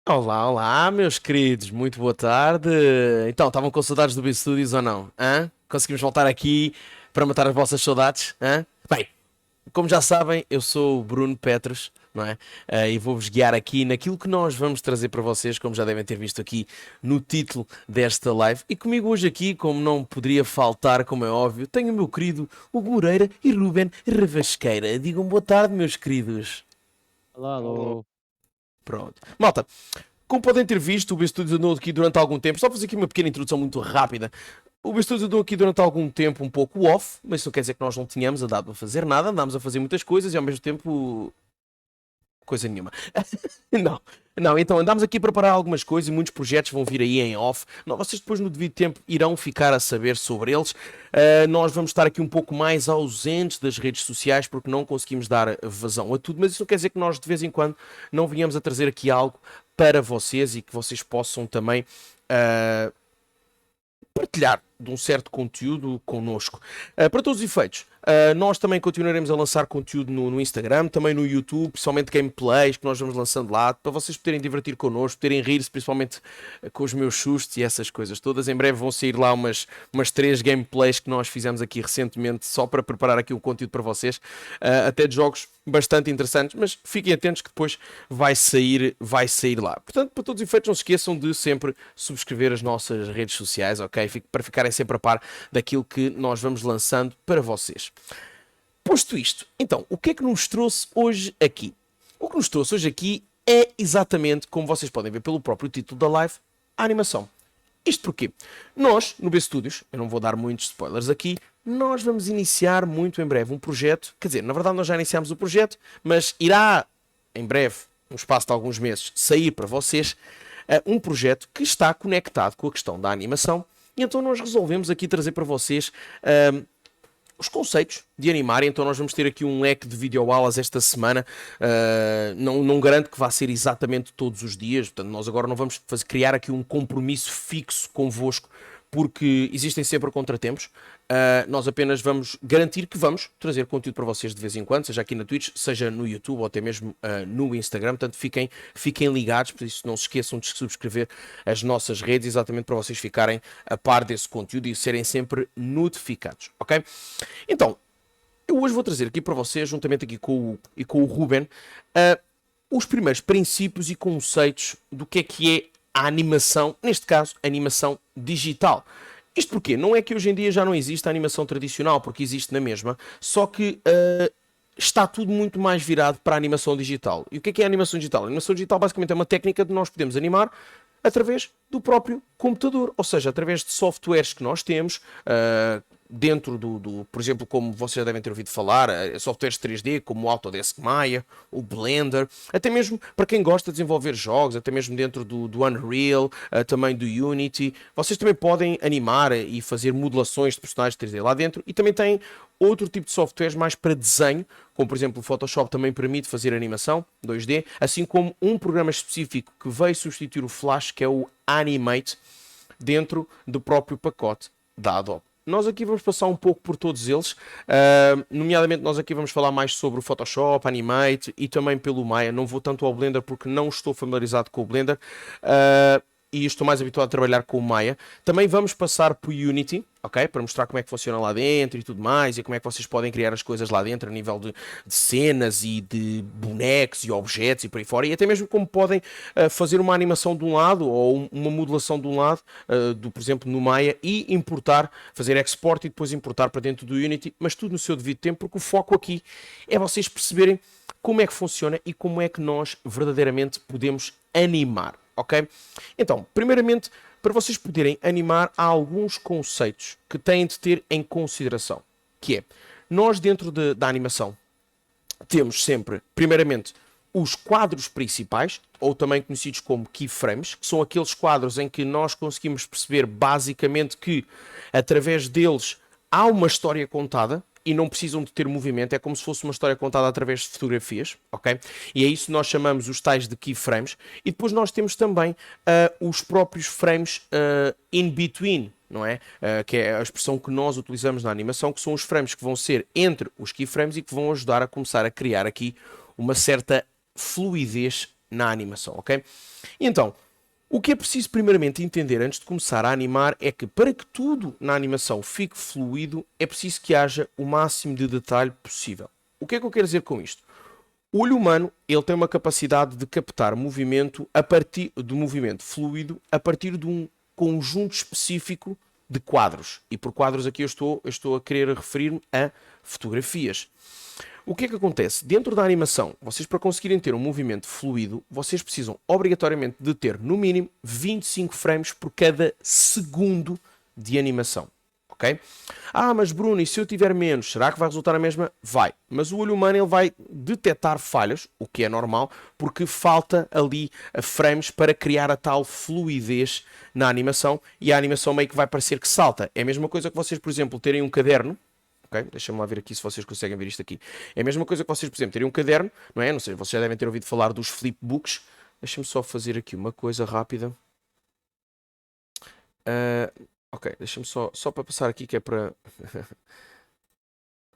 Olá, olá, meus queridos, muito boa tarde. Então, estavam com saudades do B-Studios ou não? Hã? Conseguimos voltar aqui para matar as vossas saudades? Hã? Bem, como já sabem, eu sou o Bruno Petros, não é? E vou-vos guiar aqui naquilo que nós vamos trazer para vocês, como já devem ter visto aqui no título desta live. E comigo hoje aqui, como não poderia faltar, como é óbvio, tenho o meu querido Hugo Moreira e Ruben Ravasqueira. Digam boa tarde, meus queridos. Alô, Alô. alô. Pronto. Malta, como podem ter visto, o BStudios andou aqui durante algum tempo. Só fazer aqui uma pequena introdução muito rápida. O BStudios andou aqui durante algum tempo um pouco off, mas isso não quer dizer que nós não tínhamos andado a fazer nada. Andámos a fazer muitas coisas e ao mesmo tempo coisa nenhuma. Não, não, então andámos aqui a preparar algumas coisas e muitos projetos vão vir aí em off. Não, vocês depois no devido tempo irão ficar a saber sobre eles. Nós vamos estar aqui um pouco mais ausentes das redes sociais porque não conseguimos dar vazão a tudo, mas isso não quer dizer que nós de vez em quando não venhamos a trazer aqui algo para vocês e que vocês possam também partilhar de um certo conteúdo connosco. Para todos os efeitos, nós também continuaremos a lançar conteúdo no Instagram, também no YouTube, principalmente gameplays que nós vamos lançando lá, para vocês poderem divertir connosco, poderem rir-se, principalmente com os meus sustos e essas coisas todas. Em breve vão sair lá umas 3 gameplays que nós fizemos aqui recentemente, só para preparar aqui o conteúdo para vocês, até de jogos bastante interessantes, mas fiquem atentos que depois vai sair lá. Portanto, para todos os efeitos, não se esqueçam de sempre subscrever as nossas redes sociais, ok? Para ficarem sempre a par daquilo que nós vamos lançando para vocês. Posto isto, então, o que é que nos trouxe hoje aqui? O que nos trouxe hoje aqui é exatamente, como vocês podem ver pelo próprio título da live, a animação. Isto porque nós, no B-Studios, eu não vou dar muitos spoilers aqui, nós vamos iniciar muito em breve um projeto, quer dizer, na verdade nós já iniciámos o projeto, mas irá em breve, no espaço de alguns meses, sair para vocês um projeto que está conectado com a questão da animação, e então nós resolvemos aqui trazer para vocês os conceitos de animar, então nós vamos ter aqui um leque de videoaulas esta semana. Não garanto que vá ser exatamente todos os dias, portanto nós agora não vamos criar aqui um compromisso fixo convosco, porque existem sempre contratempos. Nós apenas vamos garantir que vamos trazer conteúdo para vocês de vez em quando, seja aqui na Twitch, seja no YouTube ou até mesmo no Instagram. Portanto, fiquem ligados, por isso não se esqueçam de subscrever as nossas redes, exatamente para vocês ficarem a par desse conteúdo e serem sempre notificados, ok? Então, eu hoje vou trazer aqui para vocês, juntamente aqui com o Ruben, os primeiros princípios e conceitos do que é a animação, neste caso, a animação digital. Isto porque não é que hoje em dia já não existe a animação tradicional, porque existe na mesma, só que está tudo muito mais virado para a animação digital. E o que é a animação digital? A animação digital basicamente é uma técnica de nós podermos animar através do próprio computador, ou seja, através de softwares que nós temos, dentro por exemplo, como vocês já devem ter ouvido falar, softwares 3D como o Autodesk Maya, o Blender, até mesmo para quem gosta de desenvolver jogos, até mesmo dentro do Unreal, também do Unity, vocês também podem animar e fazer modelações de personagens 3D lá dentro, e também tem outro tipo de softwares mais para desenho, como por exemplo o Photoshop também permite fazer animação 2D, assim como um programa específico que veio substituir o Flash, que é o Animate, dentro do próprio pacote da Adobe. Nós aqui vamos passar um pouco por todos eles, nomeadamente nós aqui vamos falar mais sobre o Photoshop, Animate e também pelo Maya. Não vou tanto ao Blender porque não estou familiarizado com o Blender e estou mais habituado a trabalhar com o Maya. Também vamos passar por Unity, ok? Para mostrar como é que funciona lá dentro e tudo mais, e como é que vocês podem criar as coisas lá dentro a nível de cenas e de bonecos e objetos e por aí fora, e até mesmo como podem fazer uma animação de um lado ou uma modelação de um lado, por exemplo, no Maya, e importar, fazer export e depois importar para dentro do Unity, mas tudo no seu devido tempo, porque o foco aqui é vocês perceberem como é que funciona e como é que nós verdadeiramente podemos animar, ok? Então, primeiramente, para vocês poderem animar, há alguns conceitos que têm de ter em consideração, que é, nós dentro da animação temos sempre, primeiramente, os quadros principais, ou também conhecidos como keyframes, que são aqueles quadros em que nós conseguimos perceber basicamente que, através deles, há uma história contada e não precisam de ter movimento, é como se fosse uma história contada através de fotografias, ok? E é isso que nós chamamos os tais de keyframes. E depois nós temos também os próprios frames in between, não é? Que é a expressão que nós utilizamos na animação, que são os frames que vão ser entre os keyframes e que vão ajudar a começar a criar aqui uma certa fluidez na animação, ok? Então, o que é preciso primeiramente entender antes de começar a animar é que para que tudo na animação fique fluido é preciso que haja o máximo de detalhe possível. O que é que eu quero dizer com isto? O olho humano ele tem uma capacidade de captar movimento a partir do movimento fluido a partir de um conjunto específico de quadros. E por quadros aqui eu estou a querer referir-me a fotografias. O que é que acontece? Dentro da animação, vocês para conseguirem ter um movimento fluido, vocês precisam obrigatoriamente de ter no mínimo 25 frames por cada segundo de animação. Ok? Ah, mas Bruno, e se eu tiver menos, será que vai resultar a mesma? Vai. Mas o olho humano ele vai detectar falhas, o que é normal, porque falta ali a frames para criar a tal fluidez na animação e a animação meio que vai parecer que salta. É a mesma coisa que vocês, por exemplo, terem um caderno. Okay? Deixa-me lá ver aqui se vocês conseguem ver isto aqui. É a mesma coisa que vocês, por exemplo, terem um caderno, não é? Não sei, vocês já devem ter ouvido falar dos flipbooks. Deixa-me só fazer aqui uma coisa rápida. Ok, deixa-me só para passar aqui que é para...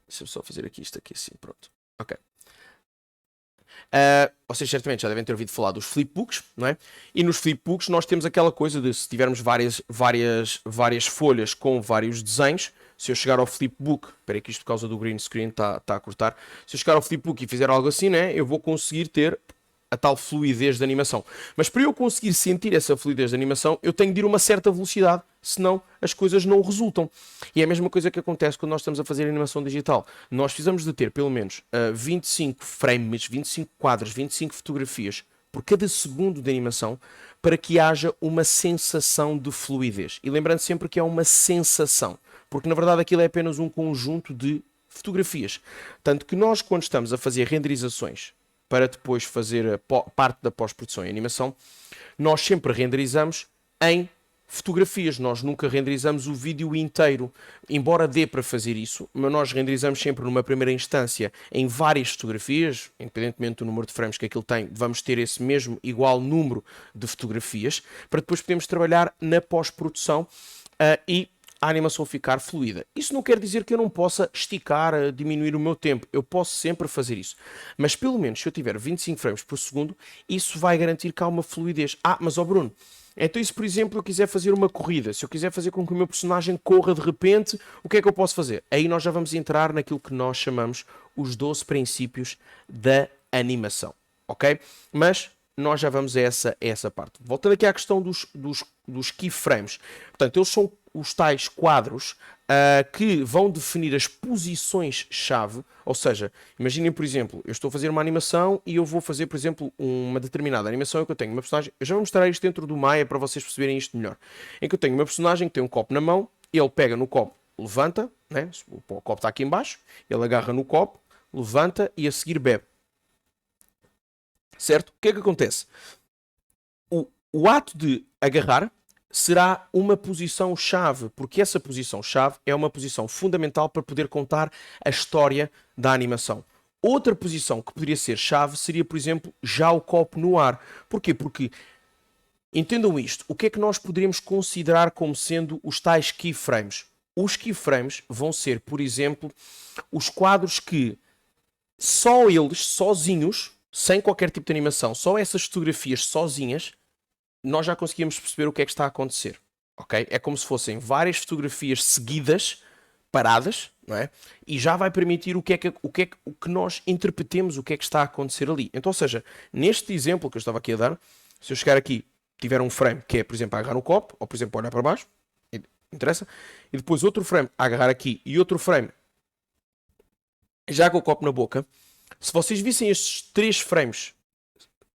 Deixa-me só fazer aqui isto aqui assim, pronto. Ok. Vocês certamente já devem ter ouvido falar dos flipbooks, não é? E nos flipbooks nós temos aquela coisa de se tivermos várias folhas com vários desenhos, se eu chegar ao flipbook, espera aí que isto por causa do green screen está a cortar, se eu chegar ao flipbook e fizer algo assim, né, eu vou conseguir ter a tal fluidez de animação. Mas para eu conseguir sentir essa fluidez de animação, eu tenho de ir a uma certa velocidade, senão as coisas não resultam. E é a mesma coisa que acontece quando nós estamos a fazer animação digital. Nós precisamos de ter pelo menos 25 frames, 25 quadros, 25 fotografias por cada segundo de animação para que haja uma sensação de fluidez. E lembrando sempre que é uma sensação, porque na verdade aquilo é apenas um conjunto de fotografias. Tanto que nós, quando estamos a fazer renderizações para depois fazer a parte da pós-produção e animação, nós sempre renderizamos em fotografias, nós nunca renderizamos o vídeo inteiro, embora dê para fazer isso, mas nós renderizamos sempre numa primeira instância em várias fotografias, independentemente do número de frames que aquilo tem, vamos ter esse mesmo igual número de fotografias, para depois podermos trabalhar na pós-produção e a animação ficar fluida. Isso não quer dizer que eu não possa esticar, diminuir o meu tempo. Eu posso sempre fazer isso. Mas pelo menos se eu tiver 25 frames por segundo, isso vai garantir que há uma fluidez. Ah, mas ó Bruno, então e se por exemplo eu quiser fazer uma corrida, se eu quiser fazer com que o meu personagem corra de repente, o que é que eu posso fazer? Aí nós já vamos entrar naquilo que nós chamamos os 12 princípios da animação. Ok? Mas nós já vamos a essa parte. Voltando aqui à questão dos keyframes. Portanto, eles são os tais quadros que vão definir as posições-chave. Ou seja, imaginem, por exemplo, eu estou a fazer uma animação e eu vou fazer, por exemplo, uma determinada animação em que eu tenho uma personagem. Eu já vou mostrar isto dentro do Maya para vocês perceberem isto melhor. Em que eu tenho uma personagem que tem um copo na mão, ele pega no copo, levanta, né? O copo está aqui em baixo, ele agarra no copo, levanta e a seguir bebe. Certo? O que é que acontece? O ato de agarrar será uma posição-chave, porque essa posição-chave é uma posição fundamental para poder contar a história da animação. Outra posição que poderia ser chave seria, por exemplo, já o copo no ar. Porquê? Porque, entendam isto, o que é que nós poderíamos considerar como sendo os tais keyframes? Os keyframes vão ser, por exemplo, os quadros que só eles, sozinhos, sem qualquer tipo de animação, só essas fotografias sozinhas, nós já conseguimos perceber o que é que está a acontecer. Okay? É como se fossem várias fotografias seguidas, paradas, não é? E já vai permitir o que nós interpretemos o que é que está a acontecer ali. Então, ou seja, neste exemplo que eu estava aqui a dar, se eu chegar aqui, tiver um frame que é, por exemplo, a agarrar no copo, ou por exemplo, olhar para baixo, interessa, e depois outro frame a agarrar aqui e outro frame já com o copo na boca. Se vocês vissem estes 3 frames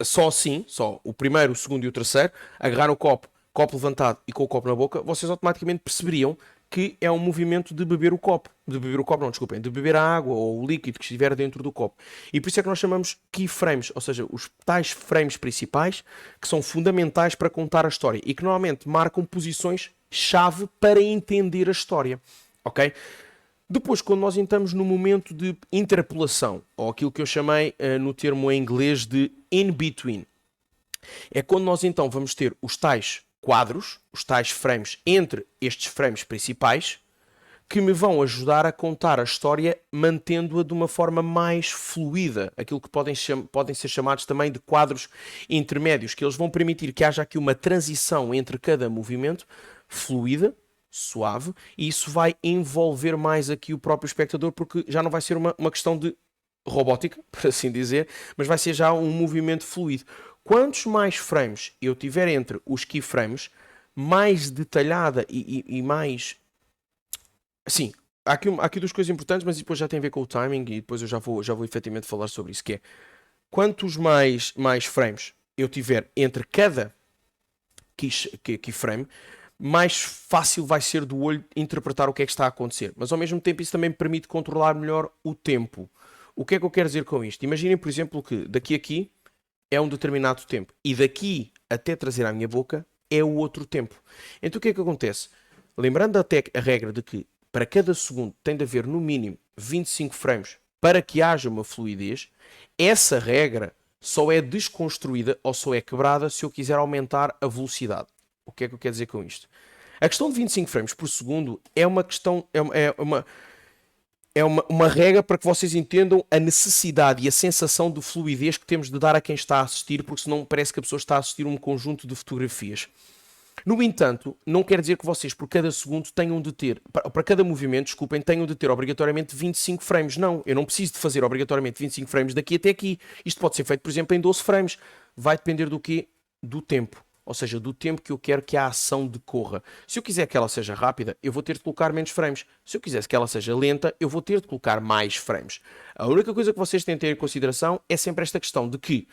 só assim, só o primeiro, o segundo e o terceiro, agarrar o copo levantado e com o copo na boca, vocês automaticamente perceberiam que é um movimento de beber o copo. De beber o copo, não, desculpem, de beber a água ou o líquido que estiver dentro do copo. E por isso é que nós chamamos keyframes, ou seja, os tais frames principais que são fundamentais para contar a história e que normalmente marcam posições-chave para entender a história. Ok? Depois, quando nós entramos no momento de interpolação, ou aquilo que eu chamei no termo em inglês de in-between, é quando nós então vamos ter os tais quadros, os tais frames entre estes frames principais, que me vão ajudar a contar a história mantendo-a de uma forma mais fluida. Aquilo que podem ser chamados também de quadros intermédios, que eles vão permitir que haja aqui uma transição entre cada movimento fluida, suave, e isso vai envolver mais aqui o próprio espectador, porque já não vai ser uma questão de robótica, por assim dizer, mas vai ser já um movimento fluido. Quantos mais frames eu tiver entre os keyframes, mais detalhada e mais... Sim, há aqui duas coisas importantes, mas depois já tem a ver com o timing e depois eu já vou efetivamente falar sobre isso, que é quantos mais frames eu tiver entre cada keyframe, mais fácil vai ser do olho interpretar o que é que está a acontecer. Mas ao mesmo tempo isso também me permite controlar melhor o tempo. O que é que eu quero dizer com isto? Imaginem, por exemplo, que daqui a aqui é um determinado tempo e daqui até trazer à minha boca é o outro tempo. Então o que é que acontece? Lembrando até a regra de que para cada segundo tem de haver no mínimo 25 frames para que haja uma fluidez, essa regra só é desconstruída ou só é quebrada se eu quiser aumentar a velocidade. O que é que eu quero dizer com isto? A questão de 25 frames por segundo é uma questão, é uma regra para que vocês entendam a necessidade e a sensação de fluidez que temos de dar a quem está a assistir, porque senão parece que a pessoa está a assistir um conjunto de fotografias. No entanto, não quer dizer que vocês por cada segundo tenham de ter, para cada movimento, desculpem, tenham de ter obrigatoriamente 25 frames. Não, eu não preciso de fazer obrigatoriamente 25 frames daqui até aqui. Isto pode ser feito, por exemplo, em 12 frames. Vai depender do quê? Do tempo. Ou seja, do tempo que eu quero que a ação decorra. Se eu quiser que ela seja rápida, eu vou ter de colocar menos frames. Se eu quiser que ela seja lenta, eu vou ter de colocar mais frames. A única coisa que vocês têm de ter em consideração é sempre esta questão de que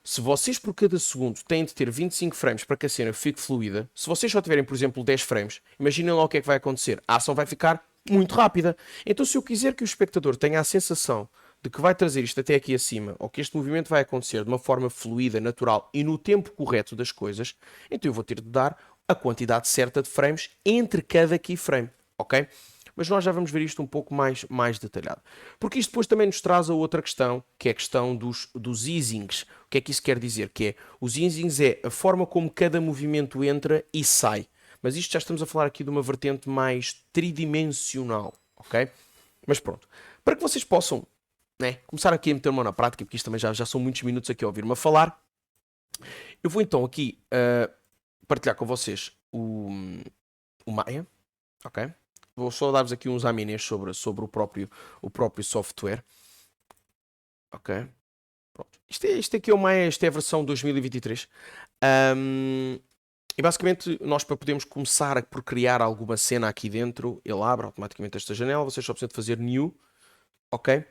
se vocês por cada segundo têm de ter 25 frames para que a cena fique fluida, se vocês só tiverem, por exemplo, 10 frames, imaginem lá o que é que vai acontecer. A ação vai ficar muito rápida. Então, se eu quiser que o espectador tenha a sensação de que vai trazer isto até aqui acima, ou que este movimento vai acontecer de uma forma fluida, natural e no tempo correto das coisas, então eu vou ter de dar a quantidade certa de frames entre cada keyframe, ok? Mas nós já vamos ver isto um pouco mais detalhado. Porque isto depois também nos traz a outra questão, que é a questão dos easings. O que é que isso quer dizer? Que é, os easings é a forma como cada movimento entra e sai. Mas isto já estamos a falar aqui de uma vertente mais tridimensional, ok? Mas pronto. Para que vocês possam, né, começar aqui a meter mão na prática, porque isto também já são muitos minutos aqui a ouvir-me a falar, eu vou então aqui partilhar com vocês o Maya, ok? Vou só dar-vos aqui uns aminés sobre o próprio software. Ok. Pronto. Isto aqui é o Maya, esta é a versão 2023. E basicamente, nós para podermos começar por criar alguma cena aqui dentro, ele abre automaticamente esta janela, vocês só precisam de fazer New, ok?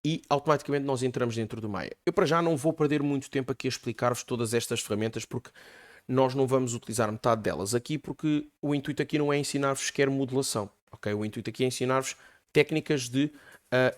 E automaticamente nós entramos dentro do Maya. Eu para já não vou perder muito tempo aqui a explicar-vos todas estas ferramentas, porque nós não vamos utilizar metade delas aqui, porque o intuito aqui não é ensinar-vos sequer modelação. Okay? O intuito aqui é ensinar-vos técnicas de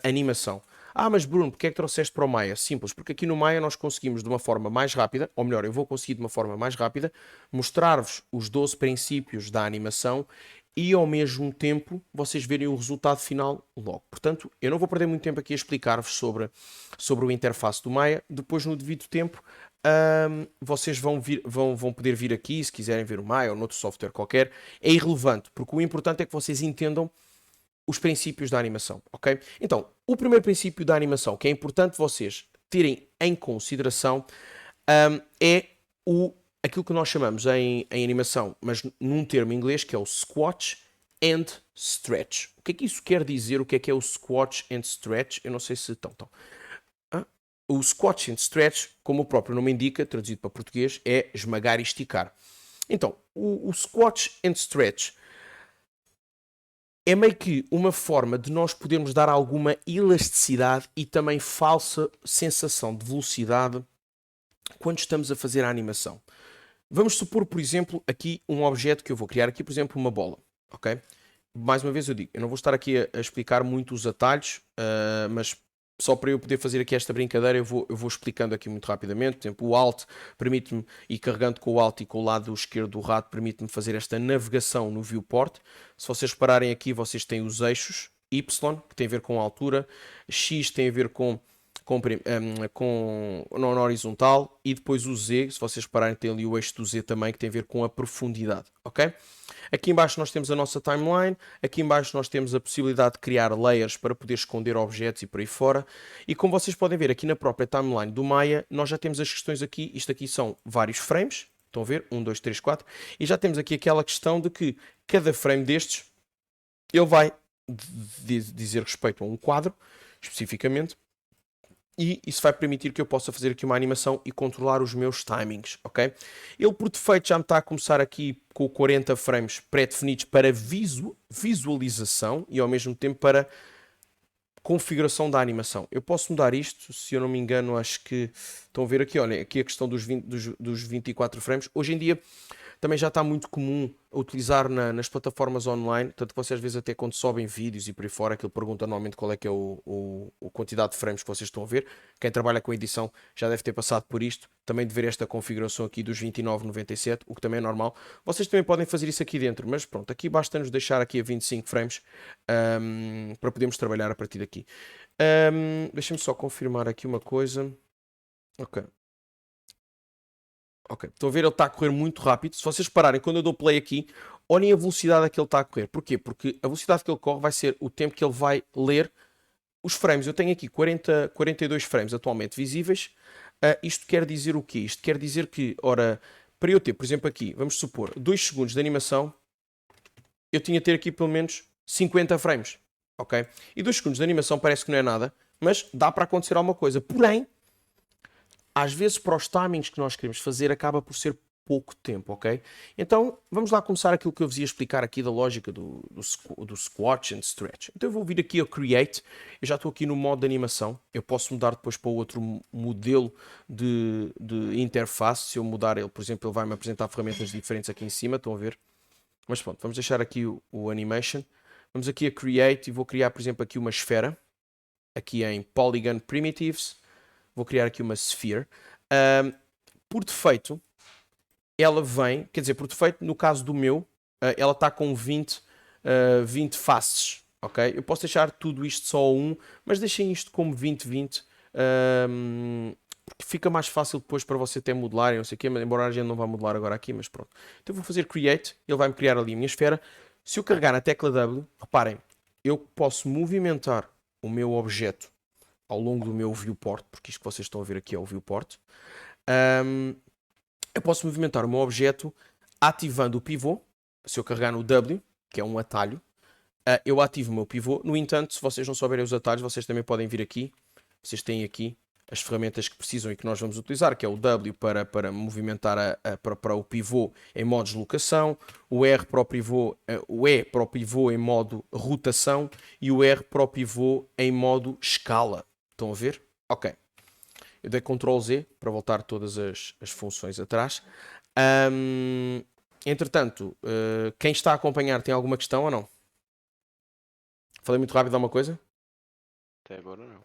animação. Ah, mas Bruno, porque é que trouxeste para o Maya? Simples, porque aqui no Maya nós conseguimos de uma forma mais rápida, ou melhor, eu vou conseguir de uma forma mais rápida, mostrar-vos os 12 princípios da animação e ao mesmo tempo vocês verem o resultado final logo. Portanto, eu não vou perder muito tempo aqui a explicar-vos sobre o interface do Maya. Depois, no devido tempo, vocês vão poder vir aqui, se quiserem ver o Maya ou noutro software qualquer. É irrelevante, porque o importante é que vocês entendam os princípios da animação, ok? Então, o primeiro princípio da animação que é importante vocês terem em consideração é aquilo que nós chamamos em animação, mas num termo em inglês, que é o squash and stretch. O que é que isso quer dizer? O que é o squash and stretch? Eu não sei se estão. O squash and stretch, como o próprio nome indica, traduzido para português, é esmagar e esticar. Então, o squash and stretch é meio que uma forma de nós podermos dar alguma elasticidade e também falsa sensação de velocidade quando estamos a fazer a animação. Vamos supor, por exemplo, aqui um objeto que eu vou criar aqui, por exemplo, uma bola, ok? Mais uma vez eu digo, eu não vou estar aqui a explicar muito os atalhos, mas só para eu poder fazer aqui esta brincadeira, eu vou explicando aqui muito rapidamente. Por exemplo, o Alt permite-me, e carregando com o Alt e com o lado esquerdo do rato, permite-me fazer esta navegação no viewport. Se vocês repararem aqui, vocês têm os eixos Y, que tem a ver com a altura, X tem a ver com na horizontal, e depois o Z, se vocês repararem, tem ali o eixo do Z também, que tem a ver com a profundidade, ok? Aqui em baixo nós temos a nossa timeline, aqui em baixo nós temos a possibilidade de criar layers para poder esconder objetos e por aí fora, e como vocês podem ver aqui na própria timeline do Maya, nós já temos as questões aqui, isto aqui são vários frames, estão a ver? 1, 2, 3, 4, e já temos aqui aquela questão de que cada frame destes, ele vai dizer respeito a um quadro, especificamente, e isso vai permitir que eu possa fazer aqui uma animação e controlar os meus timings, ok? Ele por defeito já me está a começar aqui com 40 frames pré-definidos para visualização e ao mesmo tempo para configuração da animação. Eu posso mudar isto, se eu não me engano, acho que estão a ver aqui, olha, aqui a questão dos 24 frames. Hoje em dia também já está muito comum utilizar nas plataformas online, tanto que vocês às vezes até quando sobem vídeos e por aí fora, aquilo pergunta normalmente qual é que é a quantidade de frames que vocês estão a ver. Quem trabalha com edição já deve ter passado por isto, também de ver esta configuração aqui dos 29,97, o que também é normal. Vocês também podem fazer isso aqui dentro, mas pronto, aqui basta-nos deixar aqui a 25 frames para podermos trabalhar a partir daqui. Deixem-me só confirmar aqui uma coisa. Ok. Ok, estão a ver, ele está a correr muito rápido. Se vocês pararem, quando eu dou play aqui, olhem a velocidade a que ele está a correr. Porquê? Porque a velocidade que ele corre vai ser o tempo que ele vai ler os frames. Eu tenho aqui 42 frames atualmente visíveis. Isto quer dizer o quê? Isto quer dizer que, ora, para eu ter, por exemplo, aqui, vamos supor, 2 segundos de animação, eu tinha de ter aqui pelo menos 50 frames. Ok? E 2 segundos de animação parece que não é nada, mas dá para acontecer alguma coisa. Porém, às vezes para os timings que nós queremos fazer acaba por ser pouco tempo, ok? Então vamos lá começar aquilo que eu vos ia explicar aqui da lógica do squash and stretch. Então eu vou vir aqui ao Create, eu já estou aqui no modo de animação, eu posso mudar depois para o outro modelo de interface, se eu mudar ele, por exemplo, ele vai-me apresentar ferramentas diferentes aqui em cima, estão a ver? Mas pronto, vamos deixar aqui o Animation, vamos aqui a Create e vou criar, por exemplo, aqui uma esfera, aqui em Polygon Primitives. Vou criar aqui uma sphere. Por defeito, ela vem, quer dizer, por defeito, no caso do meu, ela está com 20 faces, ok? Eu posso deixar tudo isto só 1, mas deixem isto como 20, porque fica mais fácil depois para você até modelar, não sei o quê, embora a gente não vá modelar agora aqui, mas pronto. Então eu vou fazer Create, ele vai-me criar ali a minha esfera. Se eu carregar na tecla W, reparem, eu posso movimentar o meu objeto ao longo do meu viewport, porque isto que vocês estão a ver aqui é o viewport, eu posso movimentar o meu objeto ativando o pivô. Se eu carregar no W, que é um atalho, eu ativo o meu pivô. No entanto, se vocês não souberem os atalhos, vocês também podem vir aqui. Vocês têm aqui as ferramentas que precisam e que nós vamos utilizar, que é o W para movimentar para o pivô em modo deslocação, o R para o pivô, o E para o pivô em modo rotação e o R para o pivô em modo escala. Estão a ver? Ok. Eu dei Ctrl Z para voltar todas as funções atrás. Entretanto, quem está a acompanhar tem alguma questão ou não? Falei muito rápido alguma coisa? Até agora não.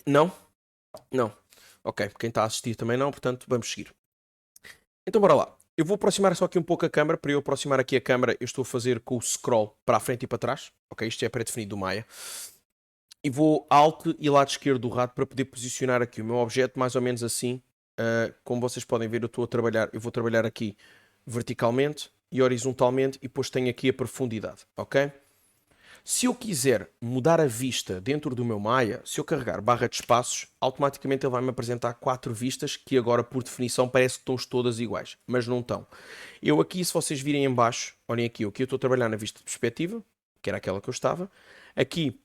Não? Não. Ok, quem está a assistir também não, portanto vamos seguir. Então bora lá. Eu vou aproximar só aqui um pouco a câmera. Para eu aproximar aqui a câmera, eu estou a fazer com o scroll para a frente e para trás. Ok, isto é pré-definido do Maya. E vou Alt e lado esquerdo do rato para poder posicionar aqui o meu objeto mais ou menos assim. Como vocês podem ver, eu vou trabalhar aqui verticalmente e horizontalmente e depois tenho aqui a profundidade, ok? Se eu quiser mudar a vista dentro do meu Maya, se eu carregar barra de espaços, automaticamente ele vai-me apresentar 4 vistas que agora, por definição, parece que estão todas iguais, mas não estão. Eu aqui, se vocês virem em baixo, olhem aqui, eu estou a trabalhar na vista de perspectiva, que era aquela que eu estava. Aqui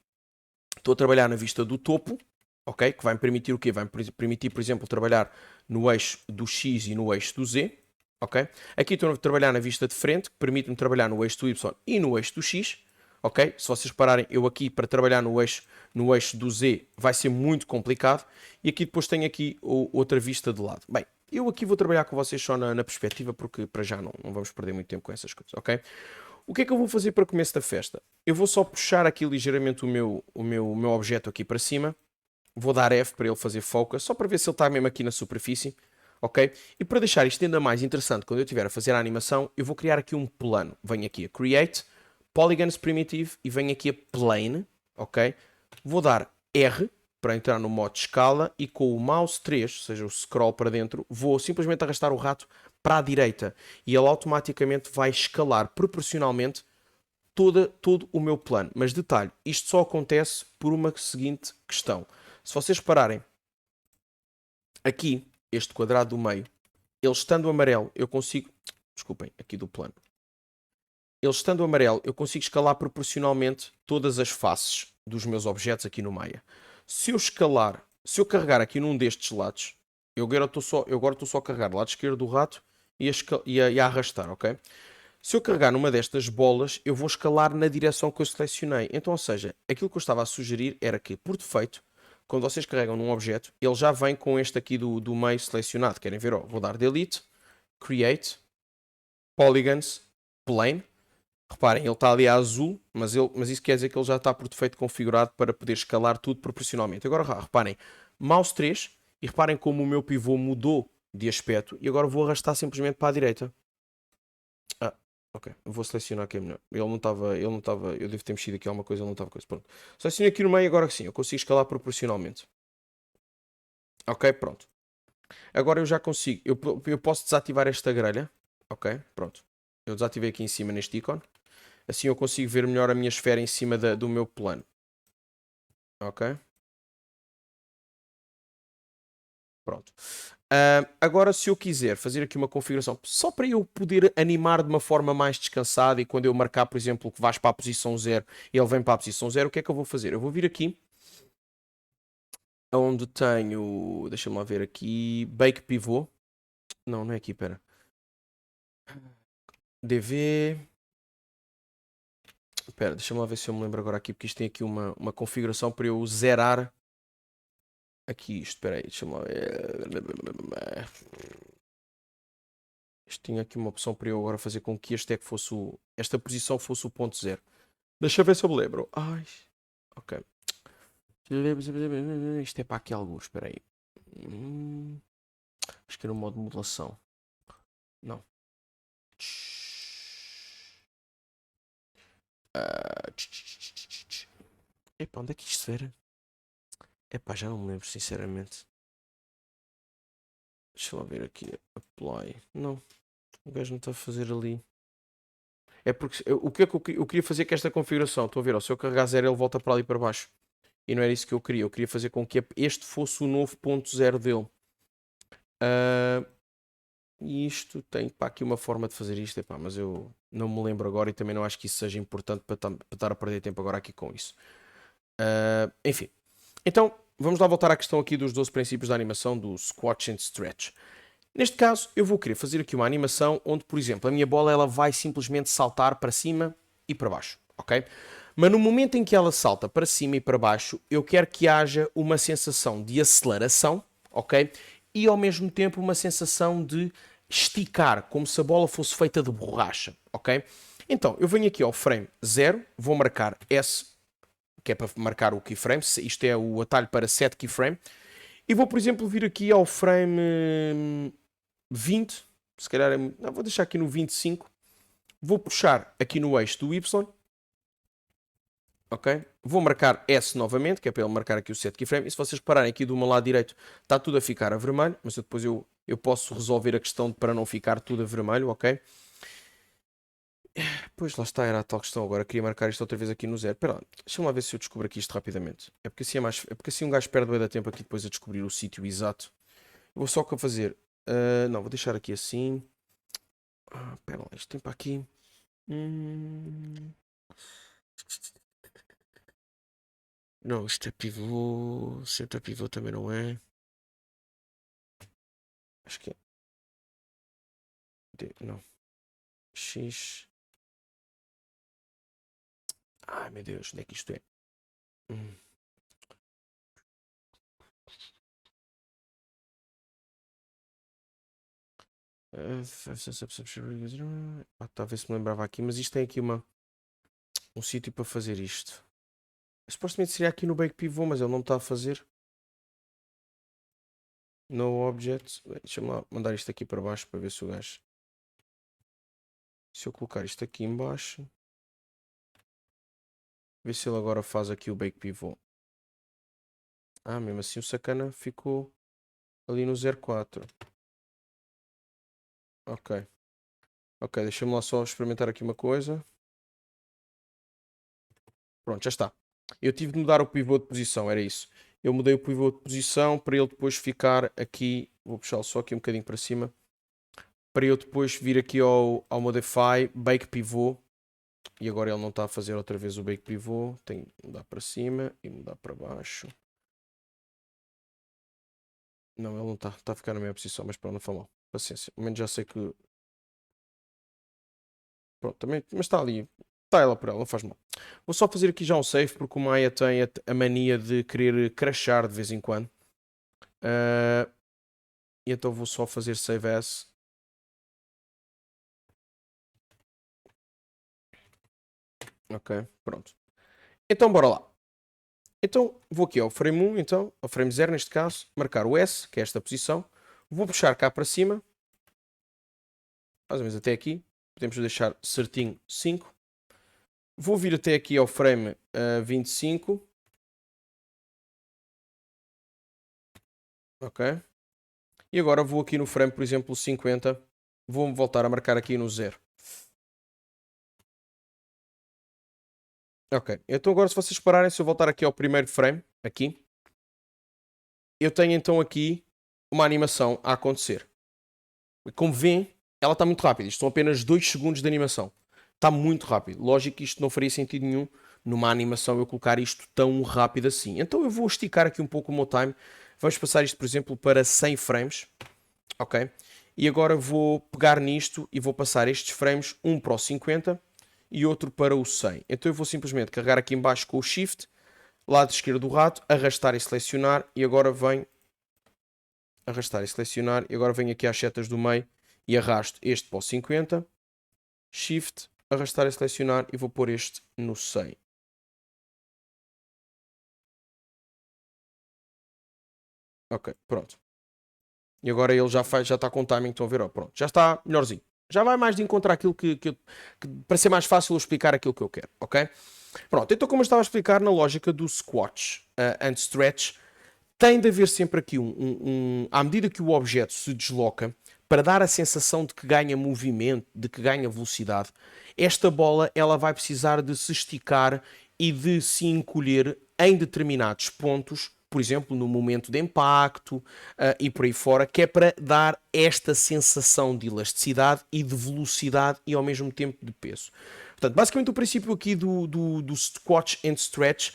estou a trabalhar na vista do topo, ok? Que vai me permitir o quê? Vai-me permitir, por exemplo, trabalhar no eixo do X e no eixo do Z, ok? Aqui estou a trabalhar na vista de frente, que permite-me trabalhar no eixo do Y e no eixo do X, ok? Se vocês pararem, eu aqui para trabalhar no eixo do Z vai ser muito complicado. E aqui depois tenho aqui outra vista de lado. Bem, eu aqui vou trabalhar com vocês só na perspectiva, porque para já não vamos perder muito tempo com essas coisas, ok? O que é que eu vou fazer para começo da festa? Eu vou só puxar aqui ligeiramente o meu objeto aqui para cima. Vou dar F para ele fazer focus, só para ver se ele está mesmo aqui na superfície, ok? E para deixar isto ainda mais interessante, quando eu estiver a fazer a animação, eu vou criar aqui um plano. Venho aqui a Create, Polygons Primitive e venho aqui a Plane, ok? vou dar R para entrar no modo escala e com o mouse 3, ou seja, o scroll para dentro, vou simplesmente arrastar o rato para a direita e ele automaticamente vai escalar proporcionalmente todo o meu plano. Mas detalhe, isto só acontece por uma seguinte questão. Se vocês repararem, aqui, este quadrado do meio, ele estando amarelo, eu consigo... Desculpem, aqui do plano. Ele estando amarelo, eu consigo escalar proporcionalmente todas as faces dos meus objetos aqui no Maya. Se eu escalar, se eu carregar aqui num destes lados, eu agora estou só a carregar o lado esquerdo do rato e a arrastar, ok? Se eu carregar numa destas bolas, eu vou escalar na direção que eu selecionei. Então, ou seja, aquilo que eu estava a sugerir era que, por defeito, quando vocês carregam num objeto, ele já vem com este aqui do meio selecionado. Querem ver? Vou dar Delete, Create, Polygons, Plane. Reparem, ele está ali a azul, mas isso quer dizer que ele já está por defeito configurado para poder escalar tudo proporcionalmente. Agora reparem, mouse 3, e reparem como o meu pivô mudou de aspecto, e agora vou arrastar simplesmente para a direita. Ah, ok, vou selecionar aqui melhor. Ele não estava, eu devo ter mexido aqui alguma coisa, ele não estava coisa. Pronto. Selecionei aqui no meio, agora sim, eu consigo escalar proporcionalmente. Ok, pronto. Agora eu já consigo, eu posso desativar esta grelha. Ok, pronto. Eu desativei aqui em cima neste ícone. Assim eu consigo ver melhor a minha esfera em cima do meu plano. Ok? Pronto. Agora, se eu quiser fazer aqui uma configuração só para eu poder animar de uma forma mais descansada e quando eu marcar, por exemplo, que vais para a posição 0 e ele vem para a posição 0, o que é que eu vou fazer? Eu vou vir aqui onde tenho, deixa-me lá ver aqui, Bake Pivot. Não, não é aqui, pera. DV. Espera, deixa-me lá ver se eu me lembro agora aqui, porque isto tem aqui uma configuração para eu zerar aqui isto. Espera aí, deixa-me lá ver. Isto tinha aqui uma opção para eu agora fazer com que este é que fosse esta posição fosse o ponto zero. Deixa eu ver se eu me lembro. Ai, ok. Isto é para aqui alguns, espera aí. Acho que era o modo de modulação. Não. Epá, onde é que isto era? Epá, já não me lembro, sinceramente. Deixa lá ver aqui. Apply. Não. O gajo não está a fazer ali. É porque o que é que eu queria fazer com esta configuração? Estão a ver? Se eu carregar 0 ele volta para ali para baixo. E não era isso que eu queria. Eu queria fazer com que este fosse o novo ponto zero dele. E isto tem pá, aqui uma forma de fazer isto. Epá, mas eu não me lembro agora e também não acho que isso seja importante para estar a perder tempo agora aqui com isso. Enfim. Então, vamos lá voltar à questão aqui dos 12 princípios da animação do Squash and Stretch. Neste caso, eu vou querer fazer aqui uma animação onde, por exemplo, a minha bola ela vai simplesmente saltar para cima e para baixo, ok? Mas no momento em que ela salta para cima e para baixo, eu quero que haja uma sensação de aceleração, ok? E ao mesmo tempo uma sensação de esticar, como se a bola fosse feita de borracha, ok? Então, eu venho aqui ao frame 0, vou marcar S, que é para marcar o keyframe, isto é o atalho para set keyframe, e vou, por exemplo, vir aqui ao frame 20, se calhar, não, vou deixar aqui no 25, vou puxar aqui no eixo do Y, ok? Vou marcar S novamente, que é para ele marcar aqui o set keyframe, e se vocês pararem aqui do meu lado direito, está tudo a ficar a vermelho, mas depois eu posso resolver a questão para não ficar tudo a vermelho, ok? Pois lá está, era a tal questão. Agora queria marcar isto outra vez aqui no zero. Espera lá, deixa-me lá ver se eu descubro aqui isto rapidamente. É porque assim, é porque assim um gajo perde bem da tempo aqui depois a descobrir o sítio exato. Eu vou só fazer. Não, vou deixar aqui assim. Espera lá, isto tem para aqui. Não, isto é pivô. Center pivô também não é. Acho que é. Não. X. Ai meu Deus, onde é que isto é? Talvez se me lembrava aqui, mas isto tem aqui um sítio para fazer isto. Supostamente seria aqui no Bake Pivot, mas ele não está a fazer. No Object. Deixa-me lá mandar isto aqui para baixo para ver se o gajo. Se eu colocar isto aqui em baixo. Ver se ele agora faz aqui o Bake Pivot. Ah, mesmo assim o sacana ficou ali no 0,4. Ok. Ok, deixa-me lá só experimentar aqui uma coisa. Pronto, já está. Eu tive de mudar o pivô de posição, era isso. Eu mudei o pivô de posição para ele depois ficar aqui. Vou puxá-lo só aqui um bocadinho para cima. Para eu depois vir aqui ao Modify, Bake Pivô. E agora ele não está a fazer outra vez o Bake Pivô. Tenho que mudar para cima e mudar para baixo. Não, ele não está. Está a ficar na mesma posição, mas pronto, não foi mal. Paciência. Ao menos já sei que. Pronto, também. Mas está ali. Está ela por ela, não faz mal. Vou só fazer aqui já um save, porque o Maia tem a mania de querer crashar de vez em quando. E então vou só fazer save as. Ok, pronto. Então bora lá. Então vou aqui ao frame 1, então, ao frame 0 neste caso, marcar o S, que é esta posição. Vou puxar cá para cima, mais ou menos até aqui. Podemos deixar certinho 5. Vou vir até aqui ao frame 25. Ok. E agora vou aqui no frame, por exemplo, 50. Vou-me voltar a marcar aqui no 0. Ok. Então agora se vocês pararem, se eu voltar aqui ao primeiro frame, aqui, eu tenho então aqui uma animação a acontecer. Como veem, ela está muito rápida. Isto são apenas 2 segundos de animação. Está muito rápido. Lógico que isto não faria sentido nenhum numa animação eu colocar isto tão rápido assim. Então eu vou esticar aqui um pouco o meu time. Vamos passar isto, por exemplo, para 100 frames. Ok? E agora vou pegar nisto e vou passar estes frames, um para o 50 e outro para o 100. Então eu vou simplesmente carregar aqui em baixo com o Shift, lado esquerdo do rato, arrastar e selecionar e agora venho arrastar e selecionar e agora venho aqui às setas do meio e arrasto este para o 50, Shift, arrastar e selecionar e vou pôr este no 100. Ok, pronto. E agora ele já está com o timing, estão a ver? Ó, pronto, já está melhorzinho. Já vai mais de encontrar aquilo para ser mais fácil eu explicar aquilo que eu quero, ok? Pronto, então como eu estava a explicar na lógica do squash and stretch, tem de haver sempre aqui à medida que o objeto se desloca, para dar a sensação de que ganha movimento, de que ganha velocidade, esta bola ela vai precisar de se esticar e de se encolher em determinados pontos, por exemplo, no momento de impacto e por aí fora, que é para dar esta sensação de elasticidade e de velocidade e ao mesmo tempo de peso. Portanto, basicamente o princípio aqui do squash and stretch,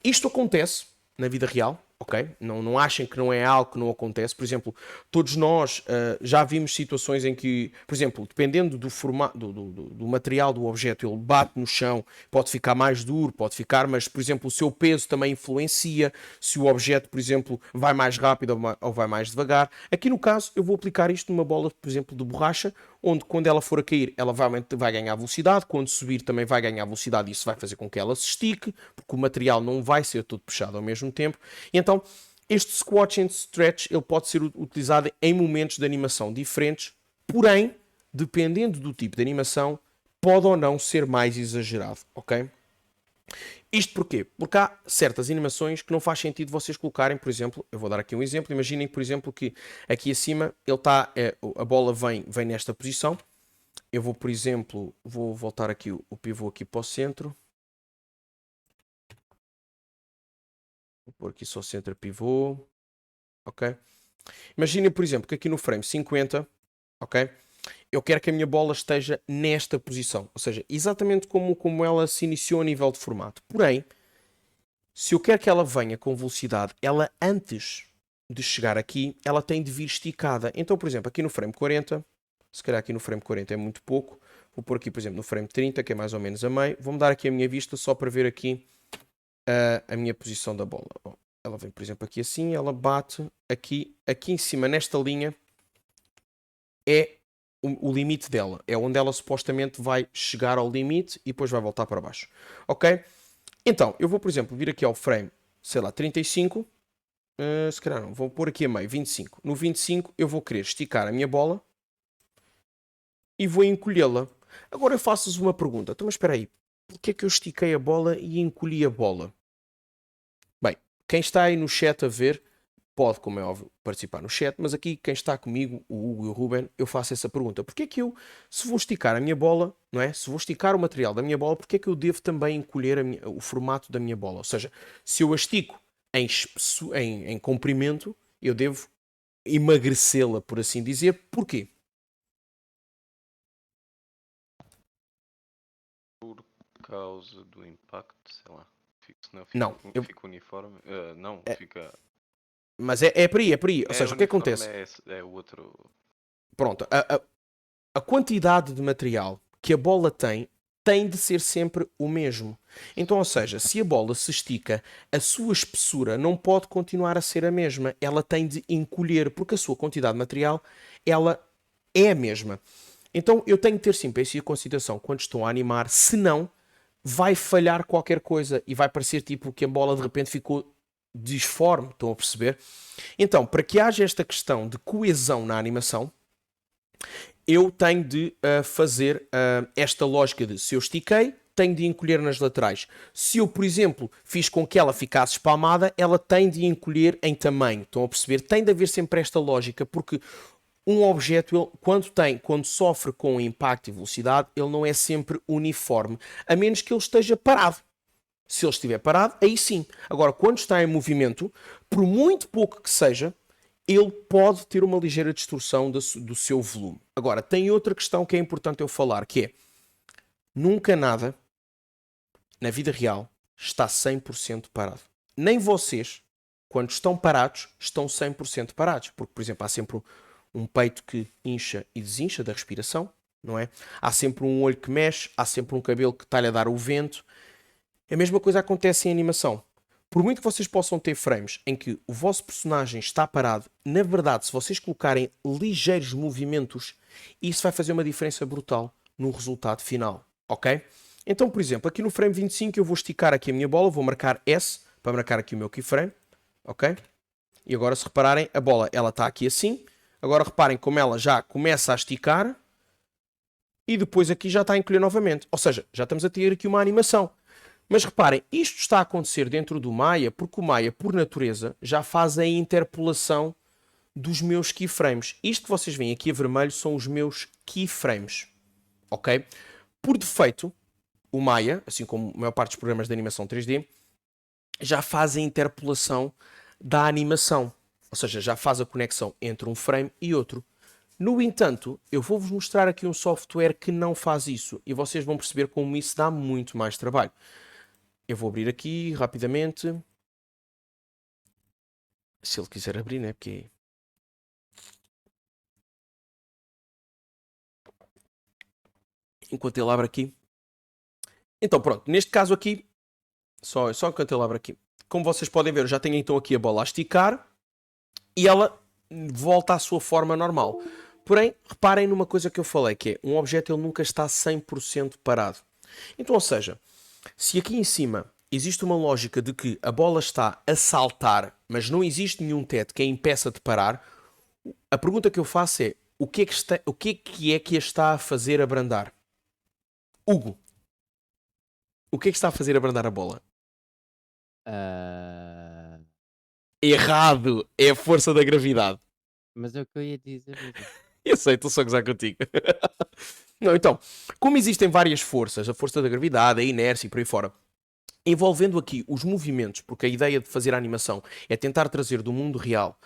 isto acontece na vida real, ok? Não achem que não é algo que não acontece. Por exemplo, todos nós já vimos situações em que, por exemplo, dependendo do formato, do material do objeto, ele bate no chão, pode ficar mais duro, pode ficar, mas, por exemplo, o seu peso também influencia se o objeto, por exemplo, vai mais rápido ou vai mais devagar. Aqui no caso, eu vou aplicar isto numa bola, por exemplo, de borracha, onde quando ela for a cair, ela vai ganhar velocidade, quando subir também vai ganhar velocidade, e isso vai fazer com que ela se estique, porque o material não vai ser todo puxado ao mesmo tempo. E então, este squash and stretch ele pode ser utilizado em momentos de animação diferentes, porém, dependendo do tipo de animação, pode ou não ser mais exagerado, ok? Isto porquê? Porque há certas animações que não faz sentido vocês colocarem, por exemplo, eu vou dar aqui um exemplo, imaginem, por exemplo, que aqui acima ele está, a bola vem nesta posição, eu vou, por exemplo, vou voltar aqui o pivô aqui para o centro, vou pôr aqui só centro pivô, ok? Imaginem, por exemplo, que aqui no frame 50, ok? Eu quero que a minha bola esteja nesta posição, ou seja, exatamente como ela se iniciou a nível de formato. Porém, se eu quero que ela venha com velocidade, ela antes de chegar aqui, ela tem de vir esticada. Então, por exemplo, aqui no frame 40, se calhar aqui no frame 40 é muito pouco, vou pôr aqui, por exemplo, no frame 30, que é mais ou menos a meio, vou mudar aqui a minha vista só para ver aqui a minha posição da bola. Bom, ela vem, por exemplo, aqui assim, ela bate aqui em cima, nesta linha, é o limite dela. É onde ela supostamente vai chegar ao limite e depois vai voltar para baixo. Ok? Então, eu vou, por exemplo, vir aqui ao frame, sei lá, 35. Se calhar não, vou pôr aqui a meio, 25. No 25 eu vou querer esticar a minha bola e vou encolhê-la. Agora eu faço-vos uma pergunta. Então, mas espera aí. Porquê é que eu estiquei a bola e encolhi a bola? Bem, Quem está aí no chat a ver, pode, como é óbvio, participar no chat, mas aqui quem está comigo, o Hugo e o Ruben, eu faço essa pergunta. Porquê é que eu, se vou esticar a minha bola, não é? Se vou esticar o material da minha bola, porquê é que eu devo também encolher o formato da minha bola? Ou seja, se eu a estico em comprimento, eu devo emagrecê-la, por assim dizer. Porquê? Por causa do impacto, sei lá. Senão Não, fica uniforme. Não, fica. mas é por aí, é por aí. Ou É seja, o que uniforme, acontece? é o outro. Pronto, a quantidade de material que a bola tem de ser sempre o mesmo. Então, ou seja, se a bola se estica, a sua espessura não pode continuar a ser a mesma. Ela tem de encolher, porque a sua quantidade de material, ela é a mesma. Então, eu tenho de ter sempre isso em consideração quando estou a animar, senão vai falhar qualquer coisa e vai parecer tipo que a bola de repente ficou disforme, estão a perceber? Então, para que haja esta questão de coesão na animação, eu tenho de fazer esta lógica de se eu estiquei, tenho de encolher nas laterais. Se eu, por exemplo, fiz com que ela ficasse espalmada, ela tem de encolher em tamanho. Estão a perceber? Tem de haver sempre esta lógica, porque um objeto, quando sofre com impacto e velocidade, ele não é sempre uniforme, a menos que ele esteja parado. Se ele estiver parado, aí sim. Agora, quando está em movimento, por muito pouco que seja, ele pode ter uma ligeira distorção do seu volume. Agora, tem outra questão que é importante eu falar, que é, nunca nada, na vida real, está 100% parado. Nem vocês, quando estão parados, estão 100% parados. Porque, por exemplo, há sempre um peito que incha e desincha da respiração, não é? Há sempre um olho que mexe, há sempre um cabelo que está-lhe a dar o vento. A mesma coisa acontece em animação. Por muito que vocês possam ter frames em que o vosso personagem está parado, na verdade, se vocês colocarem ligeiros movimentos, isso vai fazer uma diferença brutal no resultado final, ok? Então, por exemplo, aqui no frame 25 eu vou esticar aqui a minha bola, vou marcar S para marcar aqui o meu keyframe, ok? E agora, se repararem, a bola ela está aqui assim. Agora reparem como ela já começa a esticar e depois aqui já está a encolher novamente. Ou seja, já estamos a ter aqui uma animação. Mas reparem, isto está a acontecer dentro do Maya porque o Maya, por natureza, já faz a interpolação dos meus keyframes. Isto que vocês veem aqui a vermelho são os meus keyframes, ok? Por defeito, o Maya, assim como a maior parte dos programas de animação 3D, já faz a interpolação da animação. Ou seja, já faz a conexão entre um frame e outro. No entanto, eu vou-vos mostrar aqui um software que não faz isso e vocês vão perceber como isso dá muito mais trabalho. Eu vou abrir aqui rapidamente. Se ele quiser abrir, né? Porque enquanto ele abre aqui. Então pronto, neste caso aqui, só enquanto ele abre aqui. Como vocês podem ver, eu já tenho então aqui a bola a esticar e ela volta à sua forma normal. Porém, reparem numa coisa que eu falei, que é um objeto ele nunca está 100% parado. Então, ou seja, se aqui em cima existe uma lógica de que a bola está a saltar, mas não existe nenhum teto que a impeça de parar, a pergunta que eu faço é o que é que a está a fazer abrandar? Hugo, o que é que está a fazer abrandar a bola? Ah, Errado! É a força da gravidade. mas é o que eu ia dizer. Eu sei, estou só a gozar contigo. Não, então, como existem várias forças, a força da gravidade, a inércia e por aí fora, envolvendo aqui os movimentos, porque a ideia de fazer a animação é tentar trazer do mundo real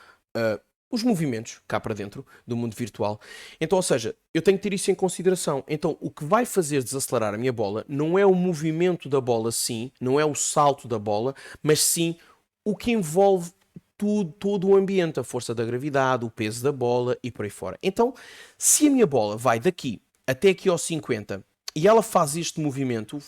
os movimentos cá para dentro do mundo virtual. Então, ou seja, eu tenho que ter isso em consideração. Então, o que vai fazer desacelerar a minha bola não é o movimento da bola, sim, não é o salto da bola, mas sim o que envolve todo o ambiente, a força da gravidade, o peso da bola e por aí fora. Então, se a minha bola vai daqui até aqui aos 50 e ela faz este movimento,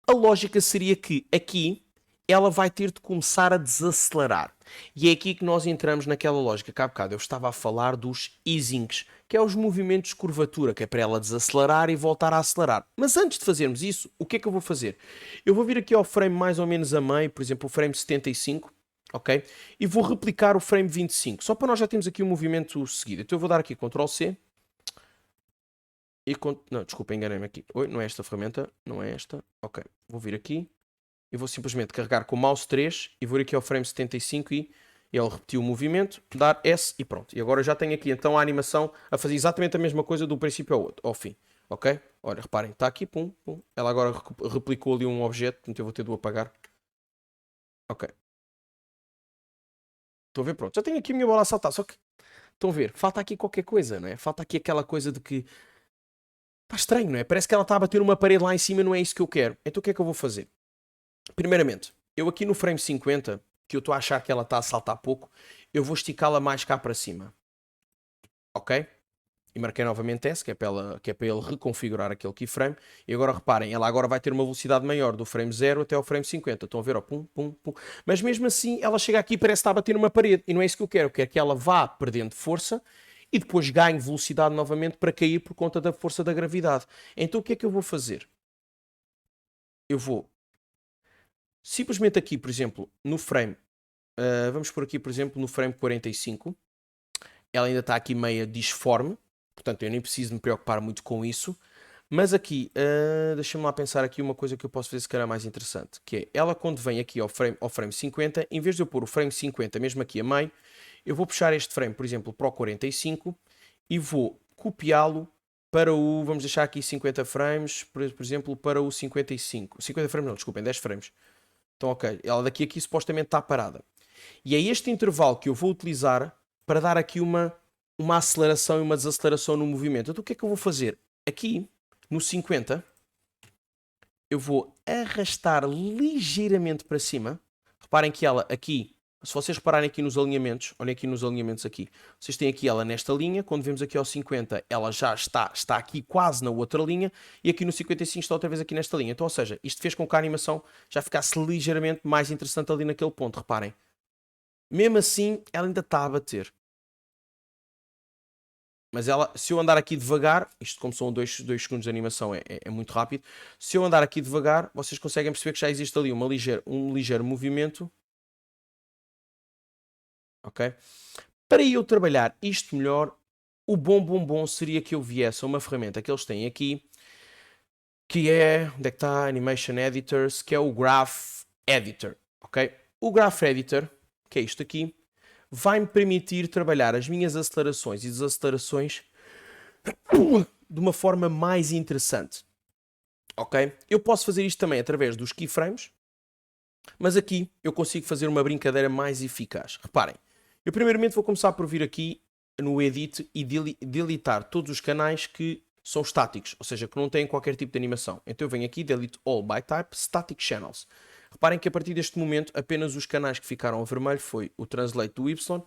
a lógica seria que aqui ela vai ter de começar a desacelerar. E é aqui que nós entramos naquela lógica que há bocado eu estava a falar dos easings, que é os movimentos de curvatura, que é para ela desacelerar e voltar a acelerar. Mas antes de fazermos isso, o que é que eu vou fazer? Eu vou vir aqui ao frame mais ou menos a meio, por exemplo, o frame 75, ok? E vou replicar o frame 25, só para nós já termos aqui o movimento seguido. Então eu vou dar aqui Ctrl C. Não, desculpa, enganei-me aqui. Oi, não é esta ferramenta, não é esta. Ok, vou vir aqui eu vou simplesmente carregar com o mouse 3 e vou ir aqui ao frame 75 e ele repetiu o movimento, dar S e pronto. E agora eu já tenho aqui então a animação a fazer exatamente a mesma coisa do princípio ao fim. Ok? Olha, reparem, está aqui, pum, pum. Ela agora replicou ali um objeto, portanto eu vou ter de o apagar. Ok. Estão a ver? Pronto. Já tenho aqui a minha bola a saltar, só que estão a ver, falta aqui qualquer coisa, não é? Falta aqui aquela coisa de que está estranho, não é? Parece que ela está a bater uma parede lá em cima e não é isso que eu quero. Então o que é que eu vou fazer? Primeiramente, eu aqui no frame 50, que eu estou a achar que ela está a saltar pouco, eu vou esticá-la mais cá para cima. Ok? E marquei novamente S, que é para ele reconfigurar aquele keyframe. E agora reparem, ela agora vai ter uma velocidade maior do frame 0 até ao frame 50. Estão a ver? Ó, pum, pum, pum. Mas mesmo assim, ela chega aqui e parece que está a bater numa parede. E não é isso que eu quero. Eu quero que ela vá perdendo força e depois ganhe velocidade novamente para cair por conta da força da gravidade. Então o que é que eu vou fazer? Eu vou simplesmente aqui, por exemplo, no frame, vamos por aqui, por exemplo, no frame 45, ela ainda está aqui meia disforme, portanto eu nem preciso me preocupar muito com isso, mas aqui, deixa-me lá pensar aqui uma coisa que eu posso fazer se calhar mais interessante, que é, ela quando vem aqui ao frame 50, em vez de eu pôr o frame 50 mesmo aqui a meio, eu vou puxar este frame, por exemplo, para o 45 e vou copiá-lo para o, vamos deixar aqui 50 frames, por exemplo, para o 55. 50 frames não, desculpem, 10 frames. Então, ok, ela daqui a aqui supostamente está parada. E é este intervalo que eu vou utilizar para dar aqui uma aceleração e uma desaceleração no movimento. Então o que é que eu vou fazer? Aqui, no 50, eu vou arrastar ligeiramente para cima. Reparem que ela aqui, se vocês repararem aqui nos alinhamentos, olhem aqui nos alinhamentos aqui, vocês têm aqui ela nesta linha, quando vemos aqui ao 50, ela já está aqui quase na outra linha, e aqui no 55 está outra vez aqui nesta linha. Então, ou seja, isto fez com que a animação já ficasse ligeiramente mais interessante ali naquele ponto, reparem. Mesmo assim, ela ainda está a bater. Mas ela, se eu andar aqui devagar, isto como são 2 segundos de animação é muito rápido, se eu andar aqui devagar, vocês conseguem perceber que já existe ali um ligeiro movimento. Ok? Para eu trabalhar isto melhor, o bom seria que eu viesse a uma ferramenta que eles têm aqui, que é, onde é que está? Animation Editors, que é o Graph Editor. Ok? O Graph Editor, que é isto aqui, vai-me permitir trabalhar as minhas acelerações e desacelerações de uma forma mais interessante. Ok? Eu posso fazer isto também através dos keyframes, mas aqui eu consigo fazer uma brincadeira mais eficaz. Reparem, eu primeiramente vou começar por vir aqui no Edit e deletar todos os canais que são estáticos, ou seja, que não têm qualquer tipo de animação. Então eu venho aqui, Delete All by Type, Static Channels. Reparem que a partir deste momento apenas os canais que ficaram a vermelho foi o Translate do Y,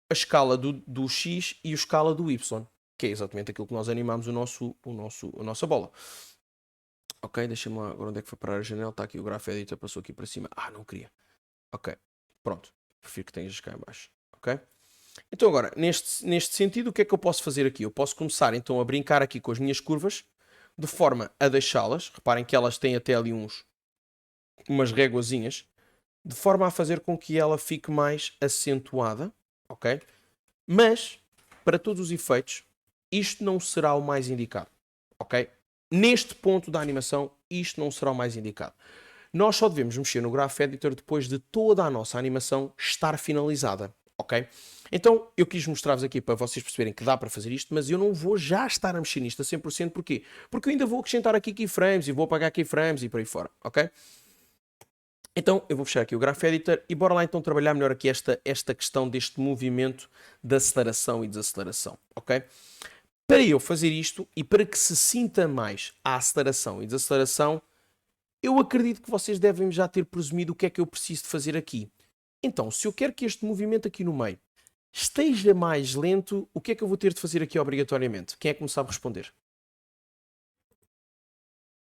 a escala do X e a escala do Y, que é exatamente aquilo que nós animamos a nossa bola. Ok, deixa-me lá, agora onde é que foi parar a janela? Está aqui o Graph Editor, passou aqui para cima. Ah, não queria. Ok, pronto, prefiro que tenhas cá em baixo. Ok? Então agora, neste sentido, o que é que eu posso fazer aqui? Eu posso começar então a brincar aqui com as minhas curvas, de forma a deixá-las, reparem que elas têm até ali umas réguazinhas, de forma a fazer com que ela fique mais acentuada, ok? Mas, para todos os efeitos, isto não será o mais indicado, ok? Neste ponto da animação, isto não será o mais indicado. Nós só devemos mexer no Graph Editor depois de toda a nossa animação estar finalizada, ok? Então, eu quis mostrar-vos aqui para vocês perceberem que dá para fazer isto, mas eu não vou já estar a mexer nisto a 100%, porquê? Porque eu ainda vou acrescentar aqui keyframes e vou apagar keyframes e por aí fora, ok? Então, eu vou fechar aqui o Graph Editor e bora lá então trabalhar melhor aqui esta questão deste movimento de aceleração e desaceleração, ok? Para eu fazer isto e para que se sinta mais a aceleração e desaceleração, eu acredito que vocês devem já ter presumido o que é que eu preciso de fazer aqui. Então, se eu quero que este movimento aqui no meio esteja mais lento, o que é que eu vou ter de fazer aqui obrigatoriamente? Quem é que me sabe responder?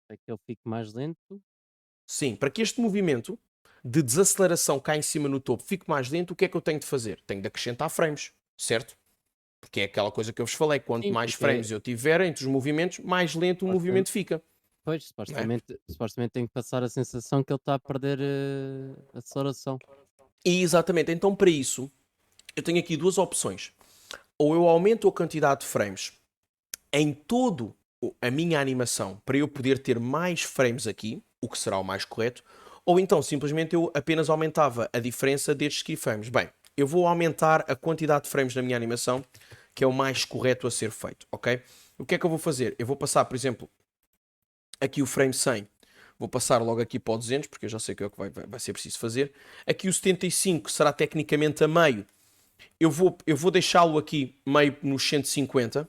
Para que ele fique mais lento. Sim, para que este movimento de desaceleração cá em cima no topo fique mais lento, o que é que eu tenho de fazer? Tenho de acrescentar frames, certo? Porque é aquela coisa que eu vos falei, quanto Sim, mais porque frames eu tiver entre os movimentos, mais lento o movimento fica. pois, Não é? supostamente tem que passar a sensação que ele está a perder aceleração. E exatamente, então para isso, eu tenho aqui duas opções. Ou eu aumento a quantidade de frames em todo a minha animação para eu poder ter mais frames aqui, o que será o mais correto, ou então simplesmente eu apenas aumentava a diferença destes keyframes. Bem, eu vou aumentar a quantidade de frames na minha animação, que é o mais correto a ser feito, ok? O que é que eu vou fazer? Eu vou passar, por exemplo, aqui o frame 100. Vou passar logo aqui para o 200, porque eu já sei que é o que vai ser preciso fazer. Aqui o 75 será tecnicamente a meio. Eu vou deixá-lo aqui meio nos 150,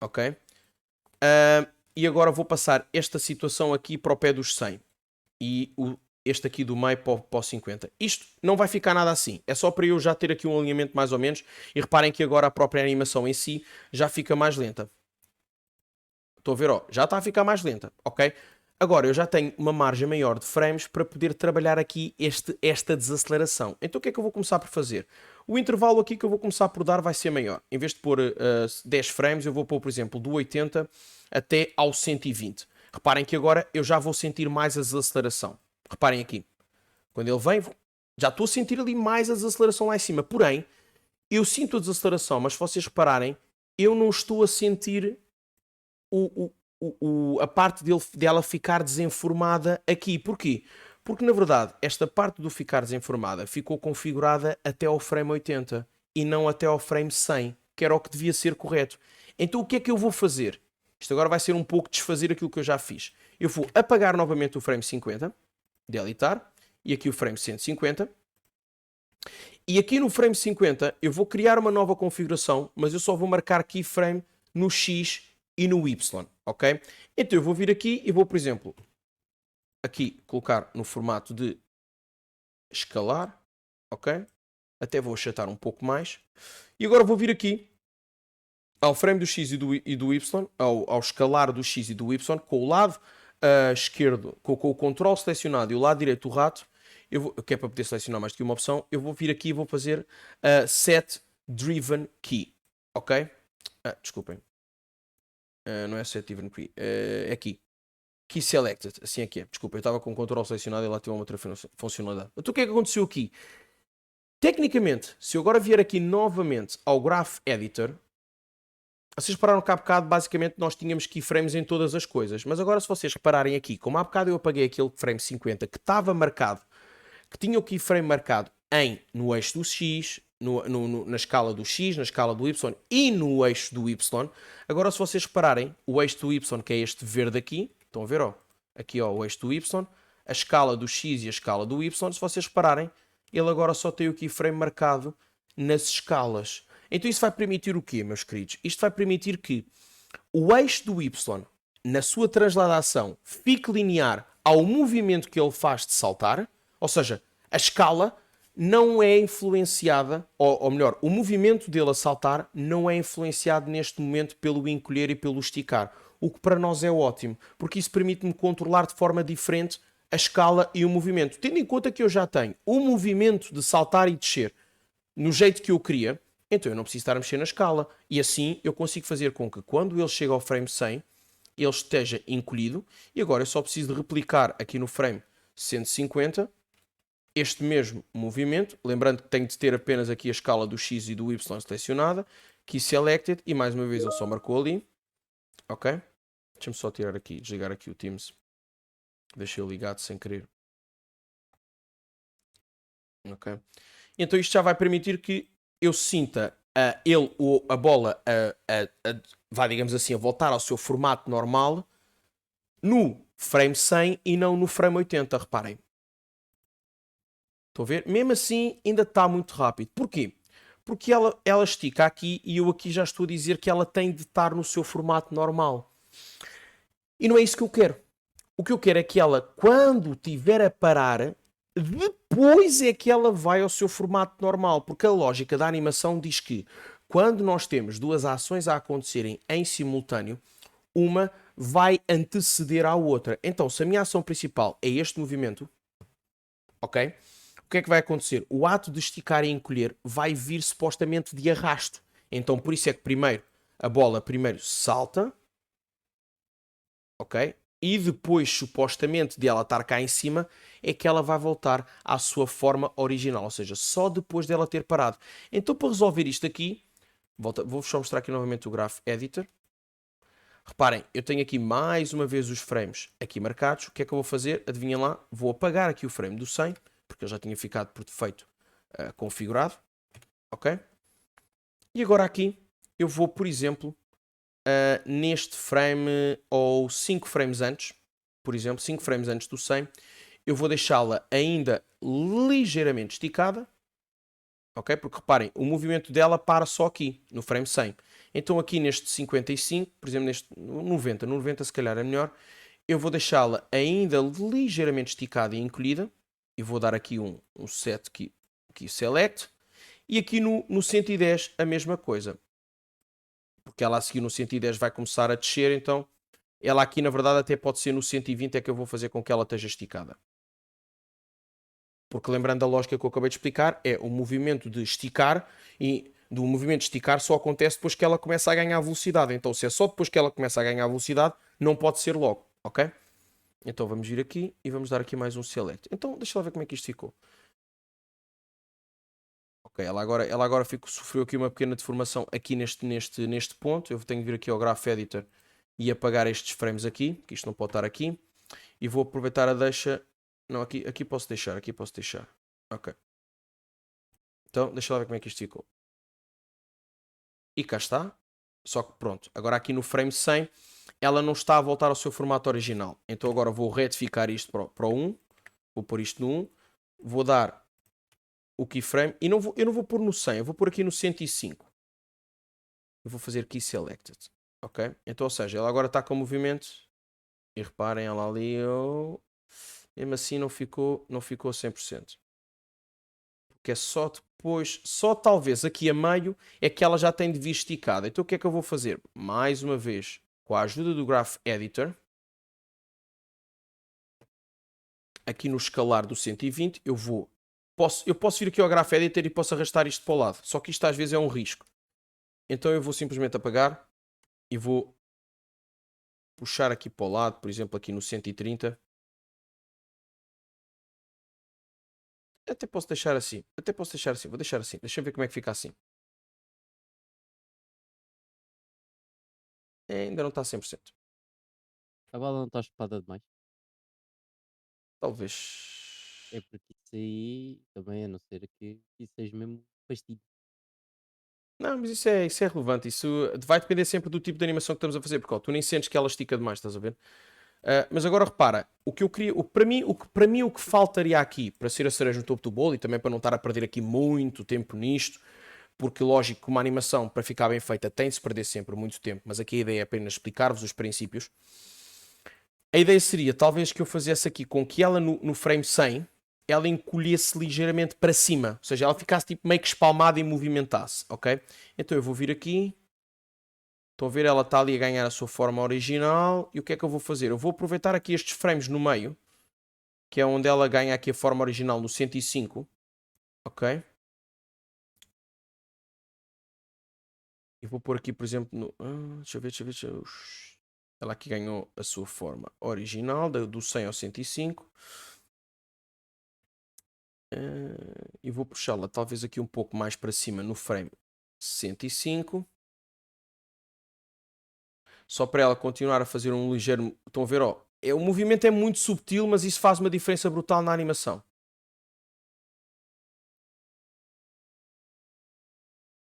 ok? E agora vou passar esta situação aqui para o pé dos 100. E este aqui do meio para o 50. Isto não vai ficar nada assim. É só para eu já ter aqui um alinhamento mais ou menos. E reparem que agora a própria animação em si já fica mais lenta. Estão a ver, ó, já está a ficar mais lenta, ok? Agora eu já tenho uma margem maior de frames para poder trabalhar aqui esta desaceleração. Então o que é que eu vou começar por fazer? O intervalo aqui que eu vou começar por dar vai ser maior. Em vez de pôr 10 frames, eu vou pôr, por exemplo, do 80 até ao 120. Reparem que agora eu já vou sentir mais a desaceleração. Reparem aqui. Quando ele vem, já estou a sentir ali mais a desaceleração lá em cima. Porém, eu sinto a desaceleração, mas se vocês repararem, eu não estou a sentir a parte dela ficar desenformada aqui. Porquê? Porque, na verdade, esta parte do ficar desenformada ficou configurada até ao frame 80 e não até ao frame 100, que era o que devia ser correto. Então, o que é que eu vou fazer? Isto agora vai ser um pouco desfazer aquilo que eu já fiz. Eu vou apagar novamente o frame 50, deletar, e aqui o frame 150. E aqui no frame 50 eu vou criar uma nova configuração, mas eu só vou marcar keyframe no X e no Y, ok? Então eu vou vir aqui e vou, por exemplo, aqui colocar no formato de escalar, ok? Até vou achatar um pouco mais. E agora vou vir aqui ao frame do X e do Y, ao escalar do X e do Y, com o lado esquerdo, com o controle selecionado e o lado direito do rato, que é para poder selecionar mais do que uma opção, eu vou vir aqui e vou fazer Set Driven Key, ok? Desculpem. Não é Set Driven Key, é aqui. Key Selected, assim é que é. Desculpa, eu estava com o controle selecionado e lá tinha uma outra funcionalidade. Então o que é que aconteceu aqui? Tecnicamente, se eu agora vier aqui novamente ao Graph Editor, vocês repararam que há bocado basicamente nós tínhamos keyframes em todas as coisas, mas agora se vocês repararem aqui, como há bocado eu apaguei aquele frame 50 que estava marcado, que tinha o keyframe marcado no eixo do X, na escala do X, na escala do Y e no eixo do Y. Agora se vocês repararem, o eixo do Y, que é este verde aqui, estão a ver, ó, aqui ó, o eixo do Y, a escala do X e a escala do Y, se vocês repararem, ele agora só tem o keyframe marcado nas escalas. Então isso vai permitir o quê, meus queridos? Isto vai permitir que o eixo do Y, na sua transladação, fique linear ao movimento que ele faz de saltar, ou seja, a escala não é influenciada, ou melhor, o movimento dele a saltar não é influenciado neste momento pelo encolher e pelo esticar, o que para nós é ótimo, porque isso permite-me controlar de forma diferente a escala e o movimento. Tendo em conta que eu já tenho o movimento de saltar e descer no jeito que eu queria, então eu não preciso estar a mexer na escala. E assim eu consigo fazer com que quando ele chega ao frame 100, ele esteja encolhido. E agora eu só preciso de replicar aqui no frame 150 este mesmo movimento. Lembrando que tenho de ter apenas aqui a escala do X e do Y selecionada. Key Selected. E mais uma vez ele só marcou ali. Ok? Deixa-me só tirar aqui, desligar aqui o Teams. Deixei-o ligado sem querer. Ok? Então isto já vai permitir que eu sinta a bola vai, digamos assim, a voltar ao seu formato normal no frame 100 e não no frame 80, reparem. Estão a ver? Mesmo assim ainda está muito rápido. Porquê? Porque ela estica aqui e eu aqui já estou a dizer que ela tem de estar no seu formato normal. E não é isso que eu quero. O que eu quero é que ela, quando tiver a parar, depois é que ela vai ao seu formato normal, porque a lógica da animação diz que quando nós temos duas ações a acontecerem em simultâneo, uma vai anteceder à outra. Então, se a minha ação principal é este movimento, ok? O que é que vai acontecer? O ato de esticar e encolher vai vir supostamente de arrasto. Então, por isso é que primeiro a bola primeiro salta, ok? E depois, supostamente, de ela estar cá em cima, é que ela vai voltar à sua forma original. Ou seja, só depois dela ter parado. Então, para resolver isto aqui, vou só mostrar aqui novamente o Graph Editor. Reparem, eu tenho aqui mais uma vez os frames aqui marcados. O que é que eu vou fazer? Adivinhem lá, vou apagar aqui o frame do 100, porque ele já tinha ficado por defeito configurado. Ok? E agora aqui eu vou, por exemplo, neste frame ou 5 frames antes, por exemplo, 5 frames antes do 100, eu vou deixá-la ainda ligeiramente esticada, ok? Porque reparem, o movimento dela para só aqui, no frame 100. Então aqui neste 55, por exemplo neste 90, no 90 se calhar é melhor, eu vou deixá-la ainda ligeiramente esticada e encolhida, e vou dar aqui um set aqui select, e aqui no 110 a mesma coisa. Porque ela a seguir no 110 vai começar a descer, então ela aqui na verdade até pode ser no 120 é que eu vou fazer com que ela esteja esticada. Porque lembrando a lógica que eu acabei de explicar, é o movimento de esticar e do movimento de esticar só acontece depois que ela começa a ganhar velocidade. Então se é só depois que ela começa a ganhar velocidade, não pode ser logo, ok? Então vamos vir aqui e vamos dar aqui mais um select. Então deixa lá ver como é que isto ficou. Ok, ela agora sofreu aqui uma pequena deformação aqui neste ponto. Eu tenho que vir aqui ao Graph Editor e apagar estes frames aqui, que isto não pode estar aqui. E vou aproveitar a deixa. Não, aqui posso deixar, aqui posso deixar. Ok. Então, deixa lá ver como é que isto ficou. E cá está. Só que pronto, agora aqui no frame 100, ela não está a voltar ao seu formato original. Então agora vou retificar isto para o 1. Vou pôr isto no 1. Vou dar o keyframe. E eu não vou pôr no 100, eu vou pôr aqui no 105. Eu vou fazer key selected. Ok? Então, ou seja, ela agora está com movimento. E reparem, ela ali, mesmo assim não ficou 100%. Porque é só depois, só talvez aqui a meio é que ela já tem de vir esticada. Então o que é que eu vou fazer? Mais uma vez, com a ajuda do Graph Editor, aqui no escalar do 120, eu posso vir aqui ao Graph Editor e posso arrastar isto para o lado. Só que isto às vezes é um risco. Então eu vou simplesmente apagar e vou puxar aqui para o lado, por exemplo aqui no 130. Até posso deixar assim. Vou deixar assim. Deixa eu ver como é que fica assim. Ainda não está 100%. A bala não está espada demais. É Talvez. porque isso aí também, a não ser que isso seja mesmo pastilha. Não, mas isso é relevante. Isso vai depender sempre do tipo de animação que estamos a fazer. Porque ó, tu nem sentes que ela estica demais, estás a ver? Mas agora repara, o que eu queria, para mim o que faltaria aqui para ser a cereja no topo do bolo e também para não estar a perder aqui muito tempo nisto, porque lógico que uma animação para ficar bem feita tem de se perder sempre muito tempo, mas aqui a ideia é apenas explicar-vos os princípios. A ideia seria talvez que eu fizesse aqui com que ela no frame 100 ela encolhesse ligeiramente para cima, ou seja, ela ficasse tipo meio que espalmada e movimentasse, ok? Então eu vou vir aqui. Estão a ver, ela está ali a ganhar a sua forma original. E o que é que eu vou fazer? Eu vou aproveitar aqui estes frames no meio, que é onde ela ganha aqui a forma original no 105. Ok? E vou pôr aqui, por exemplo, no... deixa eu ver, deixa eu ver. Ela aqui ganhou a sua forma original, do 100 ao 105. E vou puxá-la talvez aqui um pouco mais para cima no frame 105. Só para ela continuar a fazer um ligeiro... Estão a ver, ó. O movimento é muito subtil, mas isso faz uma diferença brutal na animação.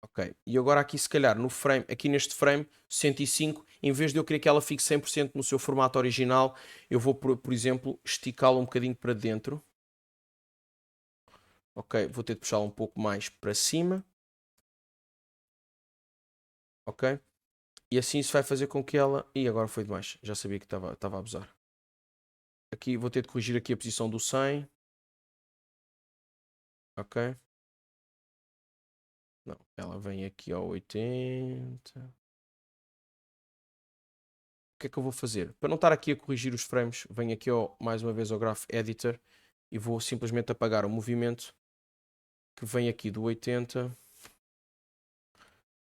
Ok, e agora aqui se calhar no frame, aqui neste frame 105, em vez de eu querer que ela fique 100% no seu formato original, eu vou, por exemplo, esticá-la um bocadinho para dentro. Ok, vou ter de puxá-la um pouco mais para cima. Ok, e assim isso vai fazer com que ela... Ih, agora foi demais, já sabia que estava a abusar. Aqui vou ter de corrigir aqui a posição do 100. Ok. Não, ela vem aqui ao 80. O que é que eu vou fazer? Para não estar aqui a corrigir os frames, venho aqui mais uma vez ao Graph Editor e vou simplesmente apagar o movimento que vem aqui do 80.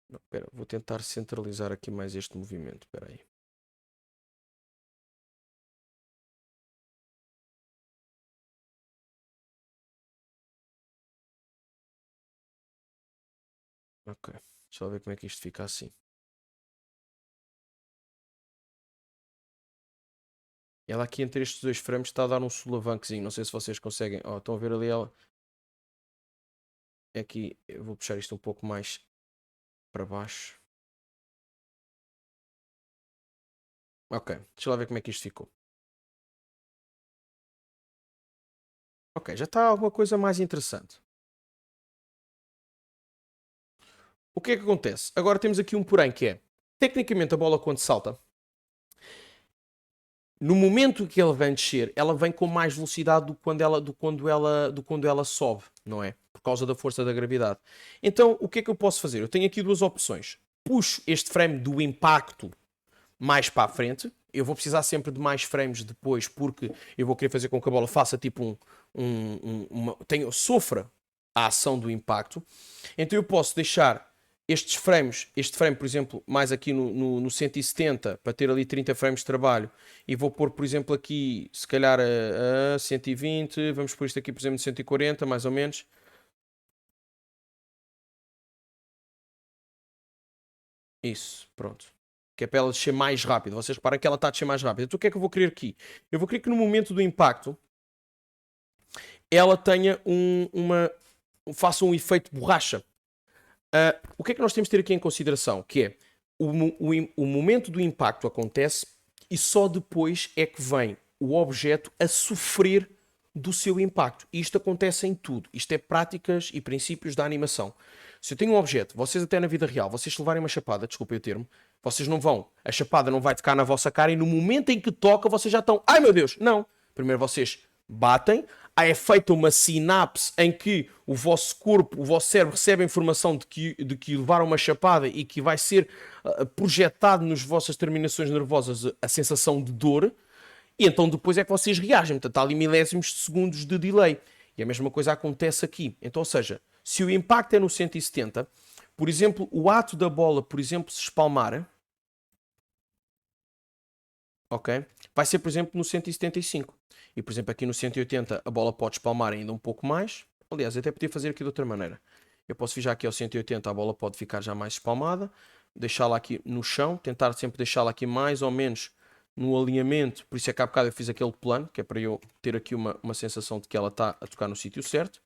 Não, espera, vou tentar centralizar aqui mais este movimento. Espera aí. Ok, deixa eu ver como é que isto fica assim. Ela aqui entre estes dois frames está a dar um solavanquezinho. Não sei se vocês conseguem. Ó, estão a ver ali ela. Aqui eu vou puxar isto um pouco mais para baixo. Ok, deixa lá ver como é que isto ficou. Ok, já está alguma coisa mais interessante. O que é que acontece? Agora temos aqui um porém que é, tecnicamente a bola quando salta, no momento que ela vem descer, ela vem com mais velocidade do quando ela sobe, não é? Por causa da força da gravidade. Então, o que é que eu posso fazer? Eu tenho aqui duas opções. Puxo este frame do impacto mais para a frente. Eu vou precisar sempre de mais frames depois, porque eu vou querer fazer com que a bola faça tipo sofra a ação do impacto. Então eu posso deixar estes frames, este frame, por exemplo, mais aqui no 170, para ter ali 30 frames de trabalho, e vou pôr, por exemplo, aqui, se calhar a 120, vamos pôr isto aqui, por exemplo, de 140, mais ou menos. Isso, pronto. Que é para ela descer mais rápido. Vocês reparam que ela está a descer mais rápido. Então o que é que eu vou querer aqui? Eu vou querer que no momento do impacto ela tenha faça um efeito borracha. O que é que nós temos de ter aqui em consideração? Que é o momento do impacto acontece e só depois é que vem o objeto a sofrer do seu impacto. E isto acontece em tudo. Isto é práticas e princípios da animação. Se eu tenho um objeto, vocês até na vida real, vocês se levarem uma chapada, desculpem o termo, vocês não vão, a chapada não vai tocar na vossa cara e no momento em que toca vocês já estão, ai meu Deus, não. Primeiro vocês batem, aí é feita uma sinapse em que o vosso corpo, o vosso cérebro recebe a informação de que levaram uma chapada e que vai ser projetado nas vossas terminações nervosas a sensação de dor, e então depois é que vocês reagem. Portanto, há ali milésimos de segundos de delay. E a mesma coisa acontece aqui. Então, ou seja, se o impacto é no 170, por exemplo, o ato da bola, por exemplo, se espalmar, ok? Vai ser, por exemplo, no 175. E, por exemplo, aqui no 180 a bola pode espalmar ainda um pouco mais. Aliás, eu até podia fazer aqui de outra maneira. Eu posso vir já aqui ao 180, a bola pode ficar já mais espalmada. Deixá-la aqui no chão, tentar sempre deixá-la aqui mais ou menos no alinhamento. Por isso é que há bocado eu fiz aquele plano, que é para eu ter aqui uma sensação de que ela está a tocar no sítio certo.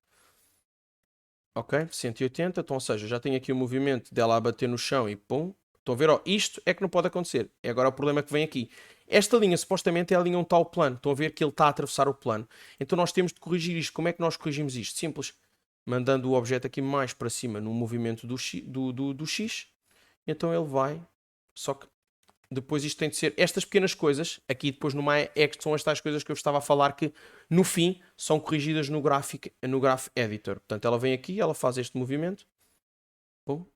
Ok, 180, então, ou seja, já tenho aqui o movimento dela a bater no chão e pum. Estão a ver, ó, isto é que não pode acontecer. É agora o problema que vem aqui. Esta linha supostamente é a linha onde está o plano. Estão a ver que ele está a atravessar o plano. Então nós temos de corrigir isto. Como é que nós corrigimos isto? Simples. Mandando o objeto aqui mais para cima no movimento do X. Então ele vai. Só que depois isto tem de ser estas pequenas coisas, aqui depois no My Act são as tais coisas que eu estava a falar que no fim são corrigidas no Graph Editor. Portanto, ela vem aqui, ela faz este movimento. Pum,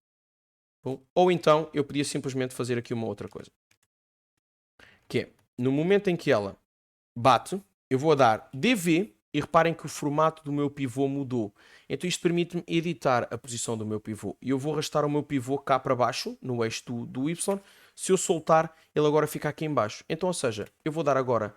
pum. Ou então eu podia simplesmente fazer aqui uma outra coisa. Que é, no momento em que ela bate, eu vou dar DV e reparem que o formato do meu pivô mudou. Então isto permite-me editar a posição do meu pivô. E eu vou arrastar o meu pivô cá para baixo, no eixo do Y. Se eu soltar, ele agora fica aqui em baixo. Então, ou seja, eu vou dar agora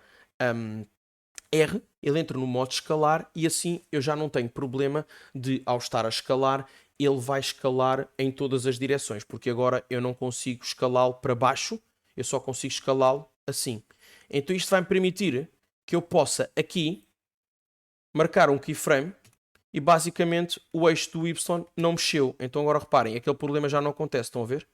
R, ele entra no modo escalar e assim eu já não tenho problema de, ao estar a escalar, ele vai escalar em todas as direções. Porque agora eu não consigo escalá-lo para baixo, eu só consigo escalá-lo assim. Então isto vai me permitir que eu possa aqui marcar um keyframe e basicamente o eixo do Y não mexeu. Então agora reparem, aquele problema já não acontece, estão a ver?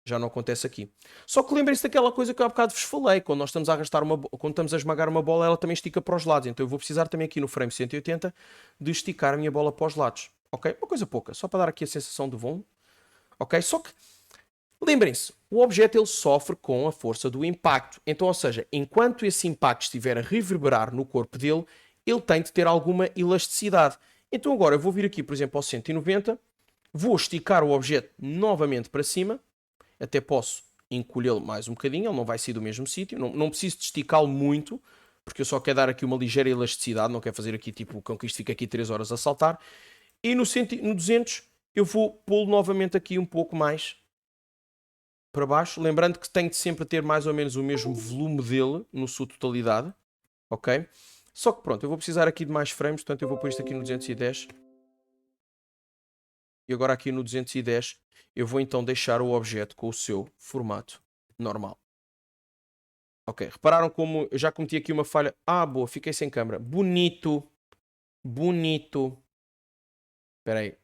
Já não acontece aqui. Só que lembrem-se daquela coisa que eu há bocado vos falei. Quando nós estamos a arrastar quando estamos a esmagar uma bola, ela também estica para os lados. Então eu vou precisar também aqui no frame 180 de esticar a minha bola para os lados. Ok? Uma coisa pouca, só para dar aqui a sensação de volume. Ok? Só que lembrem-se, o objeto ele sofre com a força do impacto. Então, ou seja, enquanto esse impacto estiver a reverberar no corpo dele, ele tem de ter alguma elasticidade. Então agora eu vou vir aqui, por exemplo, ao 190, vou esticar o objeto novamente para cima, até posso encolhê-lo mais um bocadinho, ele não vai sair do mesmo sítio, não preciso de esticá-lo muito, porque eu só quero dar aqui uma ligeira elasticidade, não quero fazer aqui tipo com que isto fique aqui 3 horas a saltar. E no 200 eu vou pô-lo novamente aqui um pouco mais para baixo, lembrando que tenho de sempre ter mais ou menos o mesmo volume dele na sua totalidade, ok? Só que pronto, eu vou precisar aqui de mais frames, portanto eu vou pôr isto aqui no 210. E agora aqui no 210 eu vou então deixar o objeto com o seu formato normal. Ok, repararam como eu já cometi aqui uma falha. Ah, boa, fiquei sem câmera. Bonito. Bonito. Espera aí.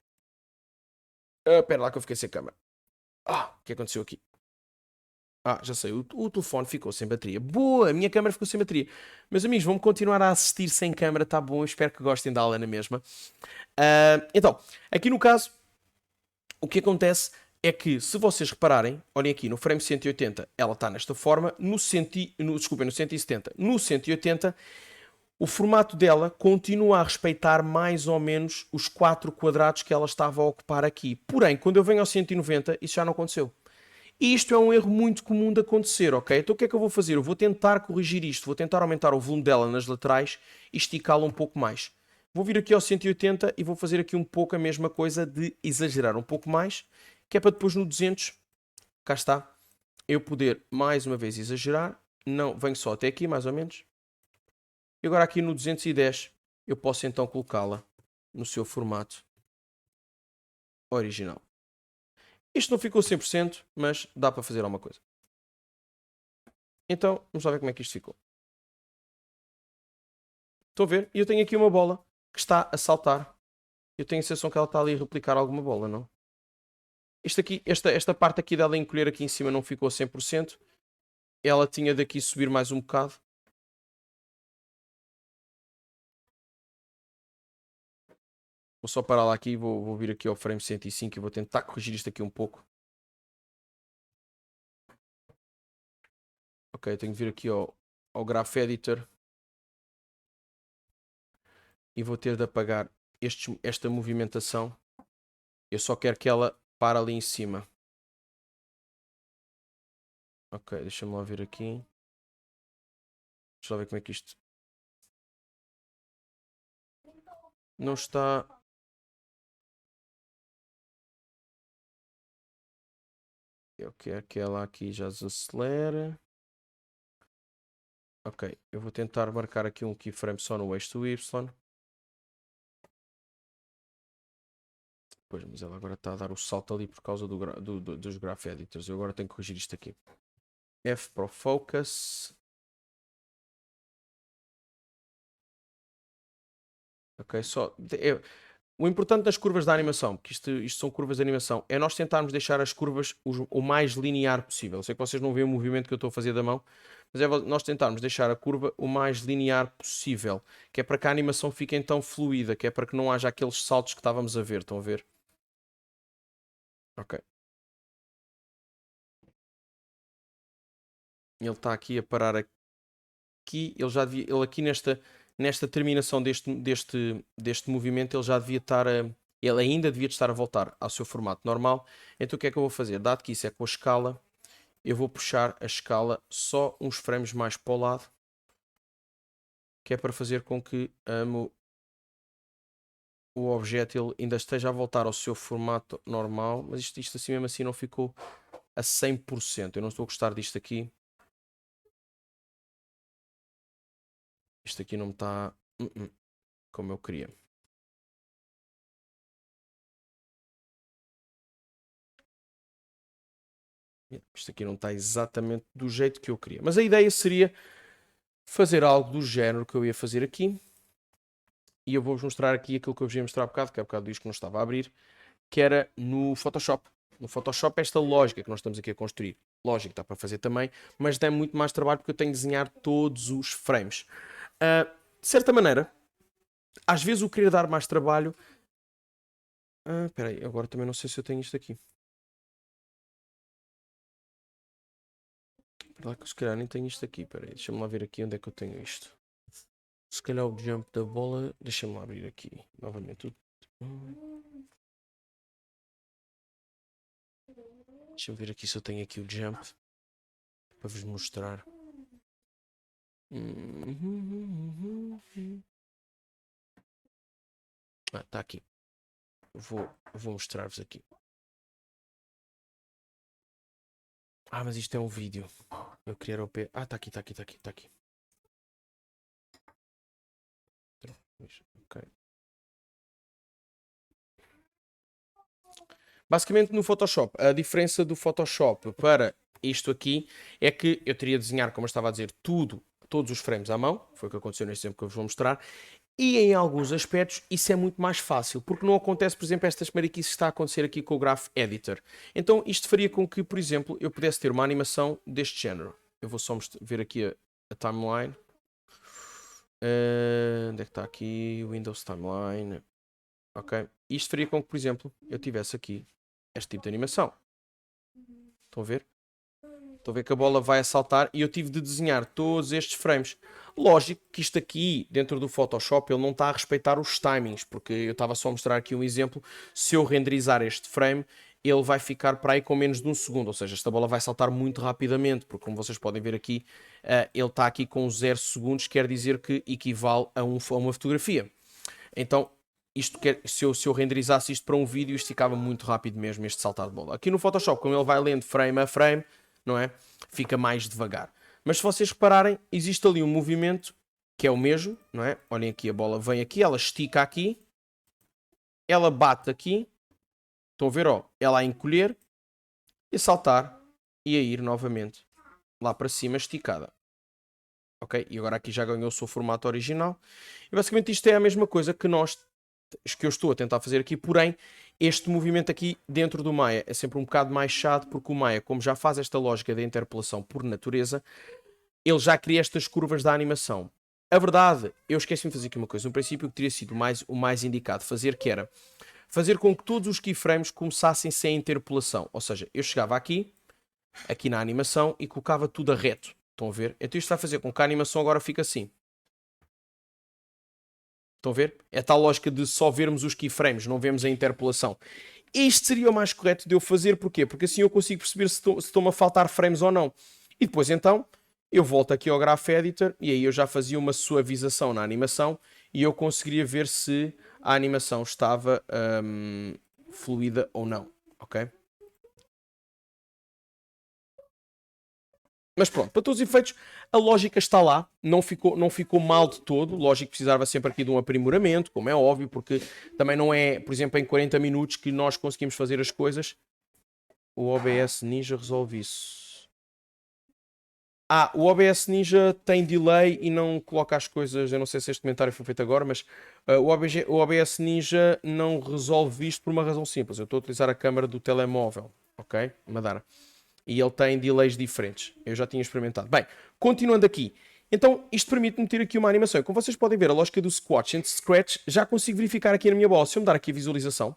Espera lá que eu fiquei sem câmera. O que aconteceu aqui? Já sei, o telefone ficou sem bateria. Boa, a minha câmera ficou sem bateria. Meus amigos, vão continuar a assistir sem câmera, tá bom? Eu espero que gostem da aula na mesma. Então, aqui no caso, o que acontece é que, se vocês repararem, olhem aqui, no frame 180 ela está nesta forma, desculpem, no 170. No 180, o formato dela continua a respeitar mais ou menos os 4 quadrados que ela estava a ocupar aqui. Porém, quando eu venho ao 190, isso já não aconteceu. E isto é um erro muito comum de acontecer, ok? Então o que é que eu vou fazer? Eu vou tentar corrigir isto, vou tentar aumentar o volume dela nas laterais e esticá-la um pouco mais. Vou vir aqui ao 180 e vou fazer aqui um pouco a mesma coisa de exagerar um pouco mais, que é para depois no 200, cá está, eu poder mais uma vez exagerar. Não, venho só até aqui mais ou menos. E agora aqui no 210 eu posso então colocá-la no seu formato original. Isto não ficou 100%, mas dá para fazer alguma coisa. Então, vamos lá ver como é que isto ficou. Estão a ver? E eu tenho aqui uma bola que está a saltar. Eu tenho a sensação que ela está ali a replicar alguma bola, não? Isto aqui, esta parte aqui dela encolher aqui em cima não ficou 100%. Ela tinha daqui subir mais um bocado. Vou só parar lá aqui e vou vir aqui ao frame 105 e vou tentar corrigir isto aqui um pouco. Ok, tenho de vir aqui ao Graph Editor. E vou ter de apagar esta movimentação. Eu só quero que ela pare ali em cima. Ok, deixa-me lá ver aqui. Deixa eu ver como é que isto... Não está... Eu quero que ela aqui já desacelere. Ok, eu vou tentar marcar aqui um keyframe só no eixo do Y. Pois, mas ela agora está a dar o salto ali por causa dos Graph Editors. Eu agora tenho que corrigir isto aqui. F para o Focus. Ok, só... O importante das curvas da animação, porque isto são curvas de animação, é nós tentarmos deixar as curvas o mais linear possível. Eu sei que vocês não veem o movimento que eu estou a fazer da mão, mas é nós tentarmos deixar a curva o mais linear possível, que é para que a animação fique então fluida, que é para que não haja aqueles saltos que estávamos a ver. Estão a ver? Ok. Ele está aqui a parar aqui. Ele aqui nesta terminação deste movimento, ele já devia estar ele ainda devia estar a voltar ao seu formato normal. Então o que é que eu vou fazer? Dado que isso é com a escala, eu vou puxar a escala só uns frames mais para o lado, que é para fazer com que o objeto ele ainda esteja a voltar ao seu formato normal, mas isto assim mesmo assim não ficou a 100%. Eu não estou a gostar disto aqui. Isto aqui não me está como eu queria. Isto aqui não está exatamente do jeito que eu queria. Mas a ideia seria fazer algo do género que eu ia fazer aqui. E eu vou-vos mostrar aqui aquilo que eu vos ia mostrar há bocado, que é há bocado disto que não estava a abrir, que era no Photoshop. No Photoshop esta lógica que nós estamos aqui a construir. Lógico, dá para fazer também, mas dá muito mais trabalho porque eu tenho de desenhar todos os frames. De certa maneira, às vezes o querer dar mais trabalho... Espera aí, agora também não sei se eu tenho isto aqui. Lá que se calhar nem tenho isto aqui. Espera aí, deixa-me lá ver aqui onde é que eu tenho isto. Se calhar o jump da bola... Deixa-me lá abrir aqui novamente. Deixa-me ver aqui se eu tenho aqui o jump. Para vos mostrar. Está aqui. Vou mostrar-vos aqui. Mas isto é um vídeo. Eu queria o P. Está aqui, está aqui, está aqui, está aqui. Ok. Basicamente no Photoshop, a diferença do Photoshop para isto aqui é que eu teria de desenhar, como eu estava a dizer, todos os frames à mão, foi o que aconteceu neste exemplo que eu vos vou mostrar, e em alguns aspectos isso é muito mais fácil, porque não acontece, por exemplo, estas mariquices que está a acontecer aqui com o Graph Editor. Então isto faria com que, por exemplo, eu pudesse ter uma animação deste género. Eu vou só ver aqui a timeline. Onde é que está aqui? Windows Timeline. Ok. Isto faria com que, por exemplo, eu tivesse aqui este tipo de animação. Estão a ver? Estão a ver que a bola vai a saltar e eu tive de desenhar todos estes frames. Lógico que isto aqui, dentro do Photoshop, ele não está a respeitar os timings, porque eu estava só a mostrar aqui um exemplo. Se eu renderizar este frame, ele vai ficar para aí com menos de 1 segundo, ou seja, esta bola vai saltar muito rapidamente, porque como vocês podem ver aqui, ele está aqui com 0 segundos, quer dizer que equivale a uma fotografia. Então, se eu renderizasse isto para um vídeo, isto ficava muito rápido mesmo, este saltar de bola. Aqui no Photoshop, como ele vai lendo frame a frame, não é? Fica mais devagar. Mas se vocês repararem, existe ali um movimento que é o mesmo, não é? Olhem aqui, a bola vem aqui, ela estica aqui, ela bate aqui, estão a ver, ó, ela a encolher, e a saltar, e a ir novamente lá para cima, esticada. Ok? E agora aqui já ganhou o seu formato original. E basicamente isto é a mesma coisa que eu estou a tentar fazer aqui, porém, este movimento aqui dentro do Maya é sempre um bocado mais chato, porque o Maya, como já faz esta lógica da interpolação por natureza, ele já cria estas curvas da animação. A verdade, eu esqueci-me de fazer aqui uma coisa. No princípio, o que teria sido o mais indicado fazer, que era fazer com que todos os keyframes começassem sem interpolação. Ou seja, eu chegava aqui na animação, e colocava tudo a reto. Estão a ver? Então isto vai fazer com que a animação agora fique assim. Estão a ver? É tal lógica de só vermos os keyframes, não vemos a interpolação. Isto seria o mais correto de eu fazer, porquê? Porque assim eu consigo perceber se estão-me a faltar frames ou não. E depois então, eu volto aqui ao Graph Editor, e aí eu já fazia uma suavização na animação, e eu conseguiria ver se a animação estava fluida ou não, ok? Mas pronto, para todos os efeitos, a lógica está lá, não ficou mal de todo. Lógico que precisava sempre aqui de um aprimoramento, como é óbvio, porque também não é, por exemplo, em 40 minutos que nós conseguimos fazer as coisas. O OBS Ninja resolve isso. O OBS Ninja tem delay e não coloca as coisas. Eu não sei se este comentário foi feito agora, mas o OBS Ninja não resolve isto por uma razão simples. Eu estou a utilizar a câmera do telemóvel, ok? Madara. E ele tem delays diferentes. Eu já tinha experimentado. Bem, continuando aqui. Então, isto permite-me ter aqui uma animação. Como vocês podem ver, a lógica do Squatch and Scratch já consigo verificar aqui na minha bola. Se eu me dar aqui a visualização,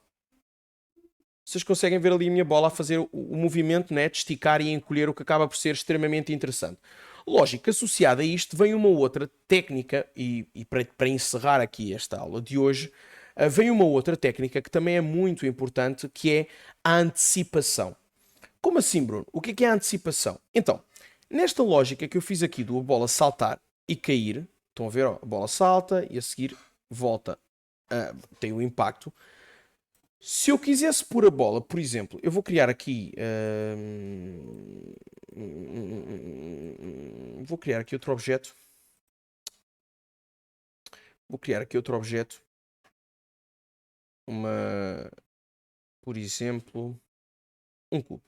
vocês conseguem ver ali a minha bola a fazer o movimento, né, de esticar e encolher, o que acaba por ser extremamente interessante. Lógico que associada a isto vem uma outra técnica, e para encerrar aqui esta aula de hoje, vem uma outra técnica que também é muito importante, que é a antecipação. Como assim, Bruno? O que é a antecipação? Então, nesta lógica que eu fiz aqui do a bola saltar e cair, estão a ver, ó, a bola salta e a seguir volta, tem um impacto. Se eu quisesse pôr a bola, por exemplo, eu vou criar aqui... vou criar aqui outro objeto. Por exemplo, um cubo.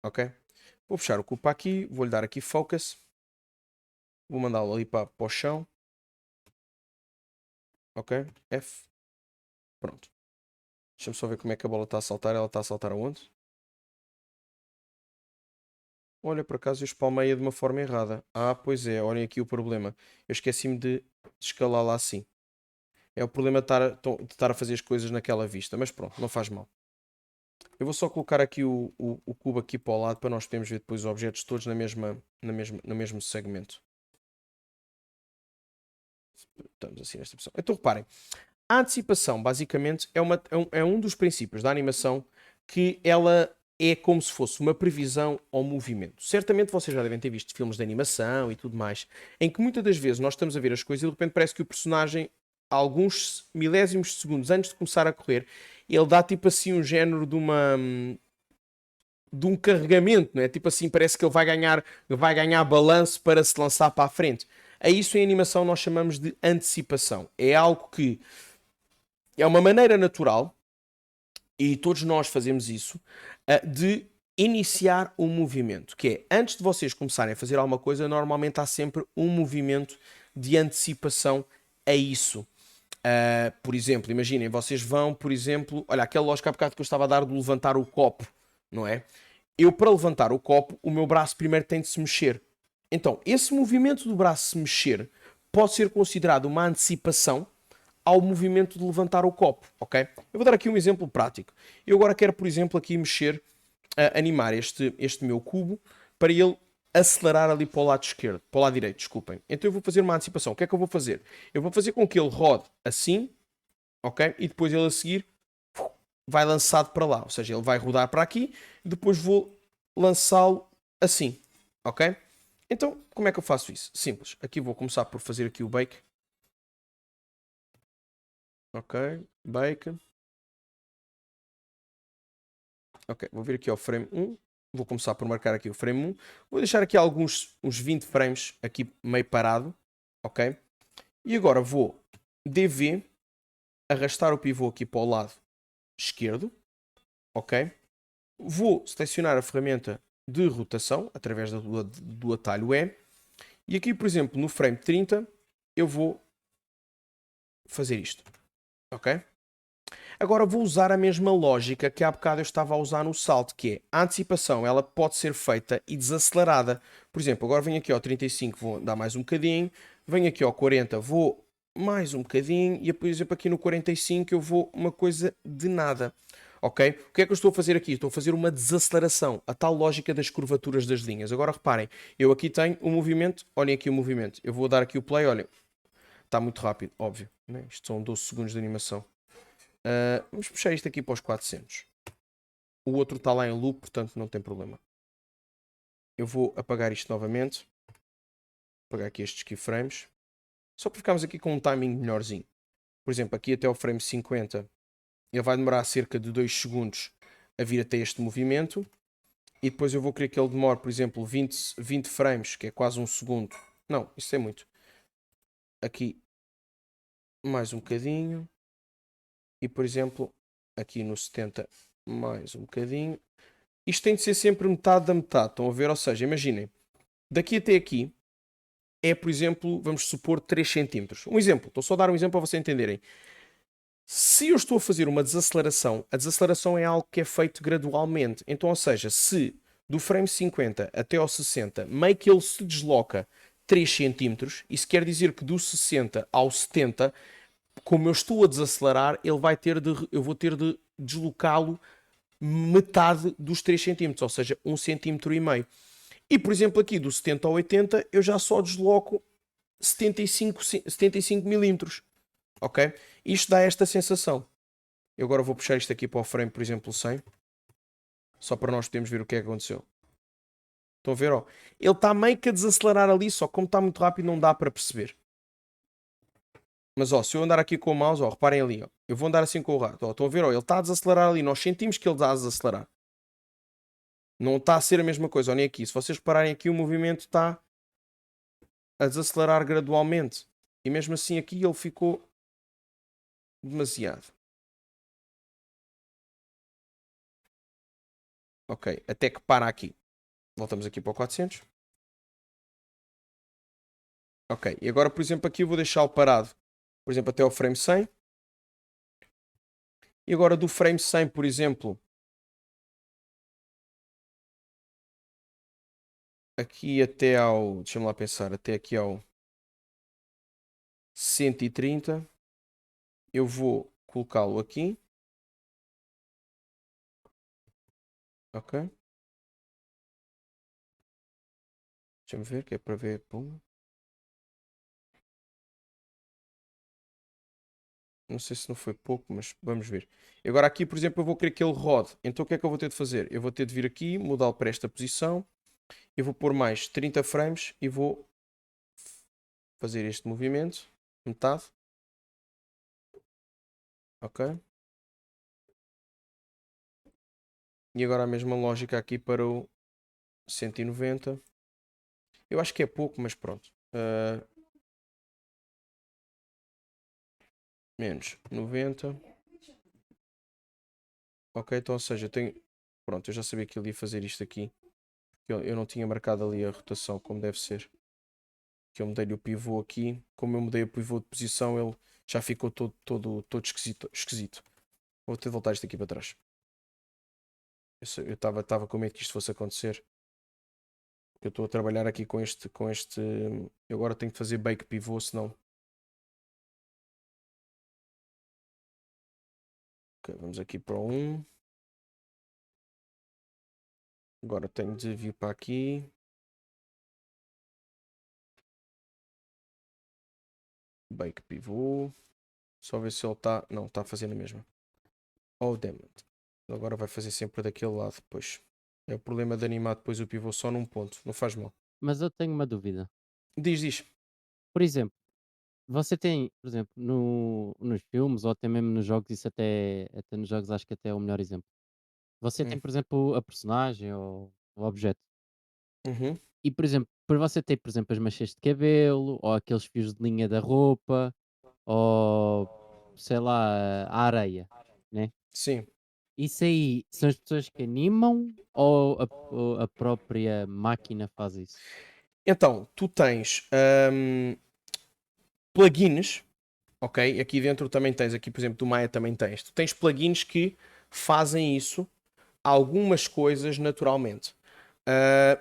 Ok? Vou puxar o cubo para aqui, vou-lhe dar aqui focus. Vou mandá-lo ali para o chão. Ok? F. Pronto. Deixa-me só ver como é que a bola está a saltar. Ela está a saltar aonde? Olha, por acaso eu espalmei-a de uma forma errada. Pois é. Olhem aqui o problema. Eu esqueci-me de escalá-la assim. É o problema de estar a fazer as coisas naquela vista. Mas pronto, não faz mal. Eu vou só colocar aqui o cubo aqui para o lado para nós podermos ver depois os objetos todos no mesmo segmento. Estamos assim nesta opção. Então reparem, a antecipação basicamente é um dos princípios da animação, que ela é como se fosse uma previsão ao movimento. Certamente vocês já devem ter visto filmes de animação e tudo mais, em que muitas das vezes nós estamos a ver as coisas e de repente parece que o personagem, alguns milésimos de segundos antes de começar a correr, ele dá tipo assim um género de um carregamento, não é? Tipo assim, parece que ele vai ganhar balanço para se lançar para a frente. A isso em animação nós chamamos de antecipação. É algo que é uma maneira natural, e todos nós fazemos isso, de iniciar um movimento, que é, antes de vocês começarem a fazer alguma coisa, normalmente há sempre um movimento de antecipação a isso. Por exemplo, imaginem, vocês vão, por exemplo, olha, aquela lógica há bocado que eu estava a dar de levantar o copo, não é? Eu, para levantar o copo, o meu braço primeiro tem de se mexer. Então, esse movimento do braço se mexer pode ser considerado uma antecipação ao movimento de levantar o copo, ok? Eu vou dar aqui um exemplo prático. Eu agora quero, por exemplo, aqui mexer, animar este meu cubo para ele acelerar ali para o lado esquerdo, para o lado direito, desculpem. Então eu vou fazer uma antecipação. O que é que eu vou fazer? Eu vou fazer com que ele rode assim, ok? E depois ele a seguir vai lançado para lá, ou seja, ele vai rodar para aqui e depois vou lançá-lo assim, ok? Então, como é que eu faço isso? Simples. Aqui vou começar por fazer aqui o bake. Ok, bake. Ok, vou vir aqui ao frame 1. Vou começar por marcar aqui o frame 1. Vou deixar aqui uns 20 frames aqui meio parado. Ok? E agora vou DV, arrastar o pivô aqui para o lado esquerdo. Ok? Vou selecionar a ferramenta de rotação através do atalho E. E aqui, por exemplo, no frame 30, eu vou fazer isto. Ok? Agora vou usar a mesma lógica que há bocado eu estava a usar no salto, que é a antecipação, ela pode ser feita e desacelerada. Por exemplo, agora venho aqui ao 35, vou dar mais um bocadinho, venho aqui ao 40, vou mais um bocadinho, e por exemplo aqui no 45 eu vou uma coisa de nada. Ok? O que é que eu estou a fazer aqui? Estou a fazer uma desaceleração, a tal lógica das curvaturas das linhas. Agora reparem, eu aqui tenho o movimento, olhem aqui o movimento. Eu vou dar aqui o play, olhem, está muito rápido, óbvio, né? Isto são 12 segundos de animação. Vamos puxar isto aqui para os 400. O outro está lá em loop, portanto não tem problema. Eu vou apagar isto novamente. Apagar aqui estes keyframes. Só para ficarmos aqui com um timing melhorzinho. Por exemplo, aqui até o frame 50. Ele vai demorar cerca de 2 segundos a vir até este movimento. E depois eu vou querer que ele demore, por exemplo, 20 frames, que é quase um segundo. Não, isso é muito. Aqui mais um bocadinho. E por exemplo, aqui no 70 mais um bocadinho. Isto tem de ser sempre metade da metade, estão a ver? Ou seja, imaginem, daqui até aqui é, por exemplo, vamos supor 3 cm. Um exemplo, estou só a dar um exemplo para vocês entenderem. Se eu estou a fazer uma desaceleração, a desaceleração é algo que é feito gradualmente. Então, ou seja, se do frame 50 até ao 60, meio que ele se desloca 3 cm, isso quer dizer que do 60 ao 70, como eu estou a desacelerar, eu vou ter de deslocá-lo metade dos 3 cm, ou seja, 1,5 cm. E, por exemplo, aqui do 70 ao 80, eu já só desloco 75 milímetros. Ok? Isto dá esta sensação. Eu agora vou puxar isto aqui para o frame, por exemplo, 100. Só para nós podermos ver o que é que aconteceu. Estão a ver? Ó? Ele está meio que a desacelerar ali, só que como está muito rápido não dá para perceber. Mas ó, se eu andar aqui com o mouse, ó, reparem ali, ó, eu vou andar assim com o rato. Ó, estão a ver? Ó, ele está a desacelerar ali. Nós sentimos que ele está a desacelerar. Não está a ser a mesma coisa, olhem aqui. Se vocês repararem aqui, o movimento está a desacelerar gradualmente. E mesmo assim aqui ele ficou demasiado. Ok, até que para aqui. Voltamos aqui para o 400. Ok, e agora, por exemplo, aqui eu vou deixá-lo parado. Por exemplo, até ao frame 100. E agora do frame 100, por exemplo, aqui até ao... Deixa-me lá pensar. Até aqui ao 130. Eu vou colocá-lo aqui. Ok. Deixa-me ver, que é para ver. Pum. Não sei se não foi pouco, mas vamos ver. E agora aqui, por exemplo, eu vou querer que ele rode. Então o que é que eu vou ter de fazer? Eu vou ter de vir aqui, mudá-lo para esta posição. Eu vou pôr mais 30 frames e vou fazer este movimento. Metade. Ok. E agora a mesma lógica aqui para o 190. Eu acho que é pouco, mas pronto. Menos 90. Ok, então ou seja, eu tenho Pronto, eu já sabia que ele ia fazer isto aqui. Eu não tinha marcado ali a rotação como deve ser. Que eu mudei-lhe o pivô aqui. Como eu mudei o pivô de posição, ele já ficou todo esquisito. Vou ter de voltar isto aqui para trás. Eu estava com medo que isto fosse acontecer. Eu estou a trabalhar aqui com este. Eu agora tenho que fazer bake pivô, senão. Ok, vamos aqui para o 1. Agora tenho de vir para aqui. Bake pivô. Só ver se ele está. Não, está fazendo a mesma. Oh, damn it. Agora vai fazer sempre daquele lado depois. É o problema de animar depois o pivô só num ponto. Não faz mal. Mas eu tenho uma dúvida. Diz. Por exemplo, você tem, por exemplo, nos filmes ou até mesmo nos jogos, isso até nos jogos acho que até é o melhor exemplo. Você tem, Hum. por exemplo, a personagem ou o objeto. Uhum. E, por exemplo, por você ter, por exemplo, as mechas de cabelo, ou aqueles fios de linha da roupa, ou sei lá, a areia, né? Sim. Isso aí são as pessoas que animam ou a própria máquina faz isso? Então, tu tens plugins, ok? Aqui dentro também tens, aqui por exemplo do Maya também tens. Tu tens plugins que fazem isso, algumas coisas naturalmente. Ah,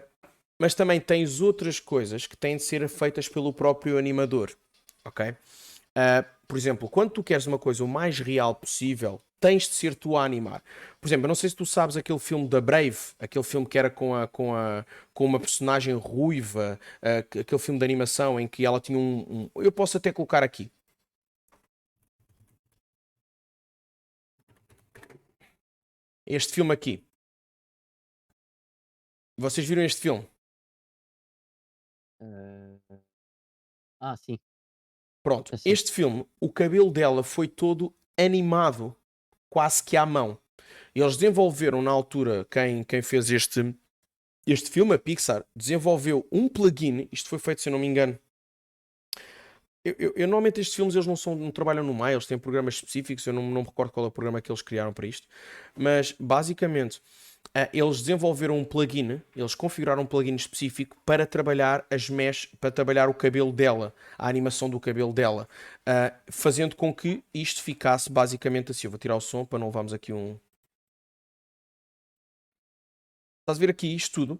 mas também tens outras coisas que têm de ser feitas pelo próprio animador, ok? Por exemplo, quando tu queres uma coisa o mais real possível, tens de ser tu a animar. Por exemplo, eu não sei se tu sabes aquele filme da Brave, aquele filme que era com uma personagem ruiva, aquele filme de animação em que ela tinha eu posso até colocar aqui. Este filme aqui. Vocês viram este filme? Eh, sim, Pronto. assim. Este filme, o cabelo dela foi todo animado, quase que à mão. Eles desenvolveram na altura, quem fez este filme, a Pixar, desenvolveu um plugin. Isto foi feito, se eu não me engano. Normalmente estes filmes eles não trabalham no Maya, eles têm programas específicos. Eu não me recordo qual é o programa que eles criaram para isto. Mas basicamente eles desenvolveram um plugin, eles configuraram um plugin específico para trabalhar as mesh, para trabalhar o cabelo dela, a animação do cabelo dela, fazendo com que isto ficasse basicamente assim. Eu vou tirar o som para não levarmos aqui um. Estás a ver aqui isto tudo?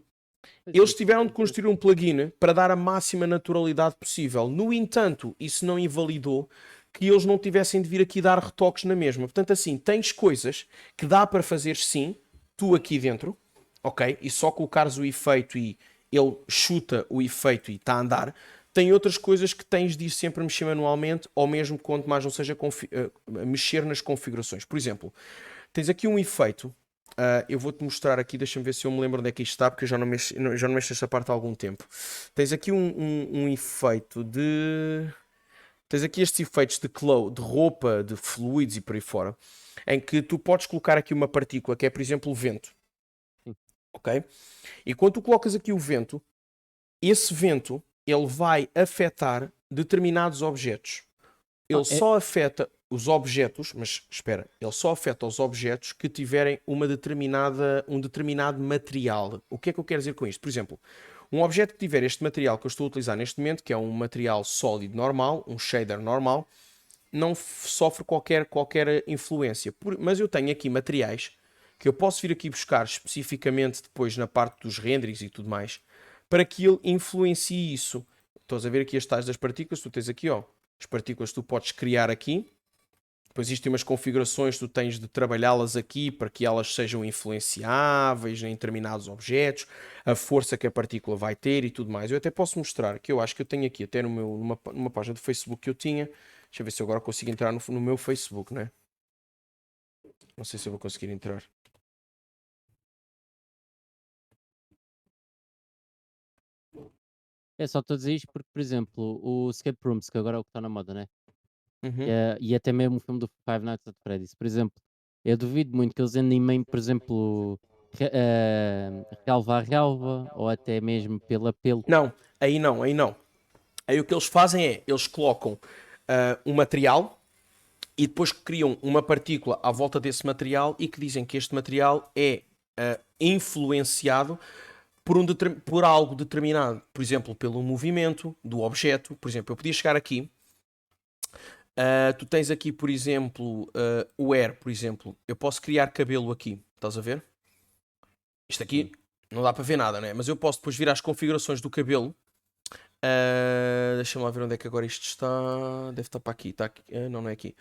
Pois é, Eles isso tiveram de tudo. construir um plugin para dar a máxima naturalidade possível. No entanto, isso não invalidou que eles não tivessem de vir aqui dar retoques na mesma. Portanto, assim, tens coisas que dá para fazer sim, tu aqui dentro, ok? E só colocares o efeito e ele chuta o efeito e está a andar. Tem outras coisas que tens de ir sempre a mexer manualmente, ou mesmo quanto mais não seja mexer nas configurações. Por exemplo, tens aqui um efeito. Eu vou-te mostrar aqui, deixa-me ver se eu me lembro onde é que isto está, porque eu já não mexo nesta parte há algum tempo. Tens aqui um efeito de. Tens aqui estes efeitos de roupa, de fluidos e por aí fora, em que tu podes colocar aqui uma partícula que é, por exemplo, o vento. Sim. Ok? E quando tu colocas aqui o vento, esse vento ele vai afetar determinados objetos. Ele É, só afeta os objetos, mas espera, ele só afeta os objetos que tiverem um determinado material. O que é que eu quero dizer com isto? Por exemplo, um objeto que tiver este material que eu estou a utilizar neste momento, que é um material sólido normal, um shader normal, não sofre qualquer influência. Mas eu tenho aqui materiais que eu posso vir aqui buscar especificamente depois na parte dos renderings e tudo mais, para que ele influencie isso. Estás a ver aqui as tais das partículas, tu tens aqui, ó, as partículas que tu podes criar aqui. Depois existem umas configurações que tu tens de trabalhá-las aqui para que elas sejam influenciáveis em determinados objetos, a força que a partícula vai ter e tudo mais. Eu até posso mostrar, que eu acho que eu tenho aqui, até numa página do Facebook que eu tinha. Deixa eu ver se eu agora consigo entrar no meu Facebook, né? Não sei se eu vou conseguir entrar. só estou a dizer isto porque, por exemplo, o Escape Rooms, que agora é o que está na moda, né? Uhum. E até mesmo o filme do Five Nights at Freddy's, por exemplo, eu duvido muito que eles animem, por exemplo, relva a relva, ou até mesmo pelo a pelo. Não, aí não, aí não. Aí o que eles fazem é, eles colocam um material e depois criam uma partícula à volta desse material e que dizem que este material é influenciado por algo determinado. Por exemplo, pelo movimento do objeto. Por exemplo, eu podia chegar aqui. Tu tens aqui, por exemplo, o hair, por exemplo. Eu posso criar cabelo aqui. Estás a ver? Isto aqui não dá para ver nada, né? Mas eu posso depois vir às configurações do cabelo. Deixa-me lá ver onde é que agora isto está. Deve estar para aqui. Está aqui. Não, não é aqui.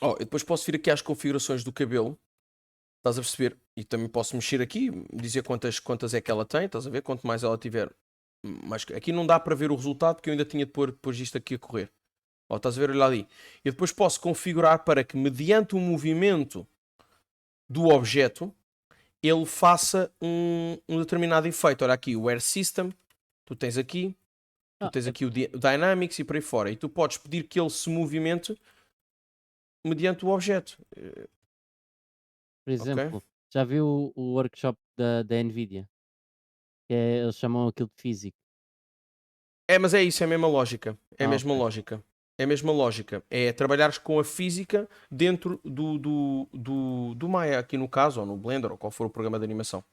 Eu depois posso vir aqui às configurações do cabelo. Estás a perceber? E também posso mexer aqui, dizer quantas é que ela tem. Estás a ver? Quanto mais ela tiver. Mas aqui não dá para ver o resultado porque eu ainda tinha de pôr depois isto aqui a correr. Estás a ver? Olha ali. E depois posso configurar para que, mediante o movimento do objeto, ele faça um determinado efeito. Olha aqui, o Air System. Tu tens aqui o Dynamics e por aí fora. E tu podes pedir que ele se movimente mediante o objeto. Por exemplo, já viu o workshop da Nvidia? Eles chamam aquilo de físico. Mas é isso, é a mesma lógica. É a mesma Ok. lógica. É a mesma lógica. É trabalhares com a física dentro do Maya, aqui no caso, ou no Blender, ou qual for o programa de animação.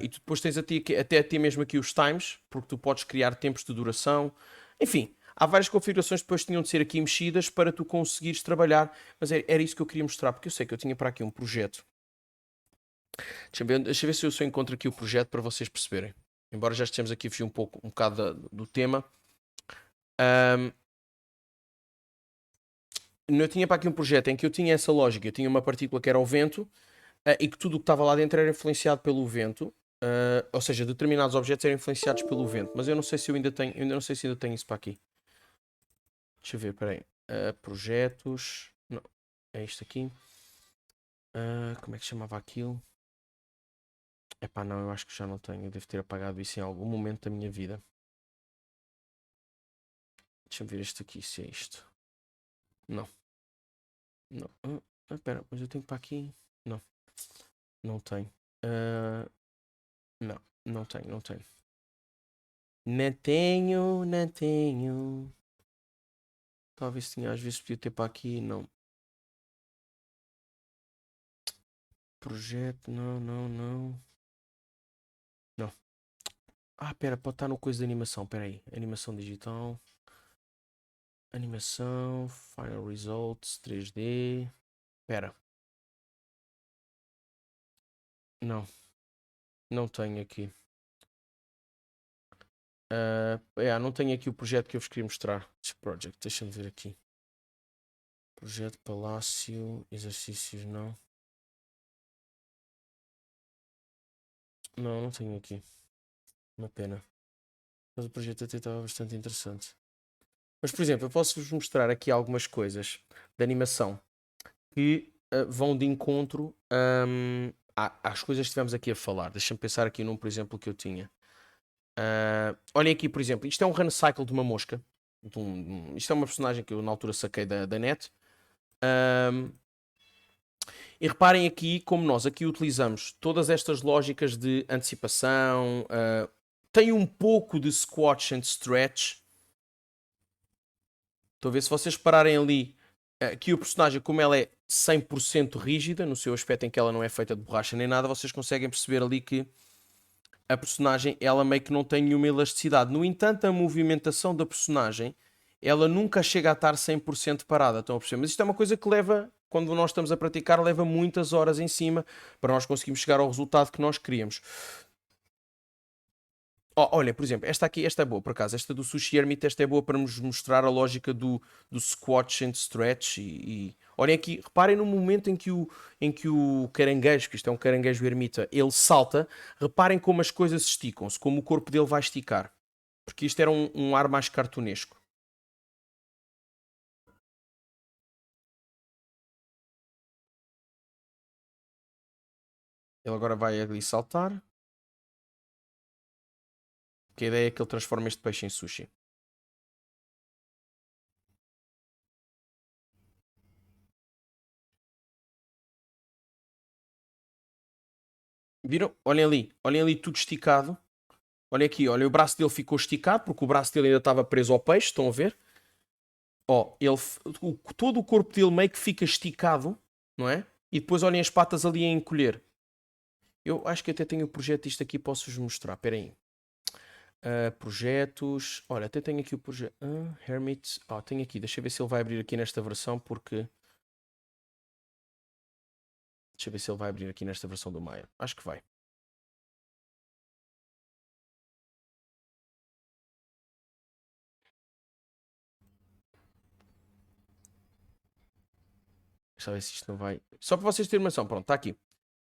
E tu depois tens até a ti mesmo aqui os times, porque tu podes criar tempos de duração. Enfim, há várias configurações que depois tinham de ser aqui mexidas para tu conseguires trabalhar. Mas era isso que eu queria mostrar, porque eu sei que eu tinha para aqui um projeto. Deixa eu ver se eu só encontro aqui o projeto para vocês perceberem. Embora já estejamos aqui a fugir um bocado do tema. Eu tinha para aqui um projeto em que eu tinha essa lógica. Eu tinha uma partícula que era o vento e que tudo o que estava lá dentro era influenciado pelo vento. Ou seja, determinados objetos eram influenciados pelo vento. Mas eu não sei se eu ainda não sei se ainda tenho isso para aqui. Deixa eu ver, peraí. Projetos. Não, é isto aqui. Como é que chamava aquilo? Epá, não, eu acho que já não tenho. Eu devo ter apagado isso em algum momento da minha vida. Deixa-me ver este aqui, se é isto. Não. Não. Espera, mas eu tenho para aqui. Não. Não tenho. Não, não tenho, não tenho. Não tenho, não tenho. Talvez tinha, às vezes podia ter para aqui, não. Projeto, não, não, não. Não. Pera, pode estar no coisa de animação, pera aí. Animação digital. Animação, Final Results, 3D. Pera. Não. Não tenho aqui. Não tenho aqui o projeto que eu vos queria mostrar. This project, deixa-me ver aqui. Projeto Palácio, exercícios, não. Não, não tenho aqui. Uma pena. Mas o projeto até estava bastante interessante. Mas, por exemplo, eu posso-vos mostrar aqui algumas coisas de animação que vão de encontro às coisas que estivemos aqui a falar. Deixa-me pensar aqui num, por exemplo, que eu tinha. Olhem aqui, por exemplo, isto é um run cycle de uma mosca. Isto é uma personagem que eu na altura saquei da net. E reparem aqui como nós aqui utilizamos todas estas lógicas de antecipação. Tem um pouco de squash and stretch. Estou a ver, se vocês pararem ali, que o personagem, como ela é 100% rígida, no seu aspecto em que ela não é feita de borracha nem nada, vocês conseguem perceber ali que a personagem, ela meio que não tem nenhuma elasticidade. No entanto, a movimentação da personagem, ela nunca chega a estar 100% parada, estão a perceber? Mas isto é uma coisa que leva, quando nós estamos a praticar, leva muitas horas em cima para nós conseguirmos chegar ao resultado que nós queríamos. Olha, por exemplo, esta aqui, esta é boa, por acaso. Esta do Sushi Hermit, esta é boa para nos mostrar a lógica do squash and stretch. Olhem aqui, reparem no momento em que o caranguejo, que isto é um caranguejo ermita, ele salta. Reparem como as coisas esticam-se, como o corpo dele vai esticar. Porque isto era um ar mais cartunesco. Ele agora vai ali saltar. Porque a ideia é que ele transforma este peixe em sushi. Viram? Olhem ali tudo esticado. Olhem aqui, olhem, o braço dele ficou esticado, porque o braço dele ainda estava preso ao peixe, estão a ver? Todo o corpo dele meio que fica esticado, não é? e depois olhem as patas ali a encolher. Eu acho que até tenho o projeto disto aqui, posso-vos mostrar. Espera aí. Projetos. Olha, até tenho aqui o projeto. Hermit. Tenho aqui. Deixa eu ver se ele vai abrir aqui nesta versão, porque... Deixa eu ver se ele vai abrir aqui nesta versão do Maya. Acho que vai. Deixa eu ver se isto não vai... Só para vocês terem uma noção. Pronto, está aqui.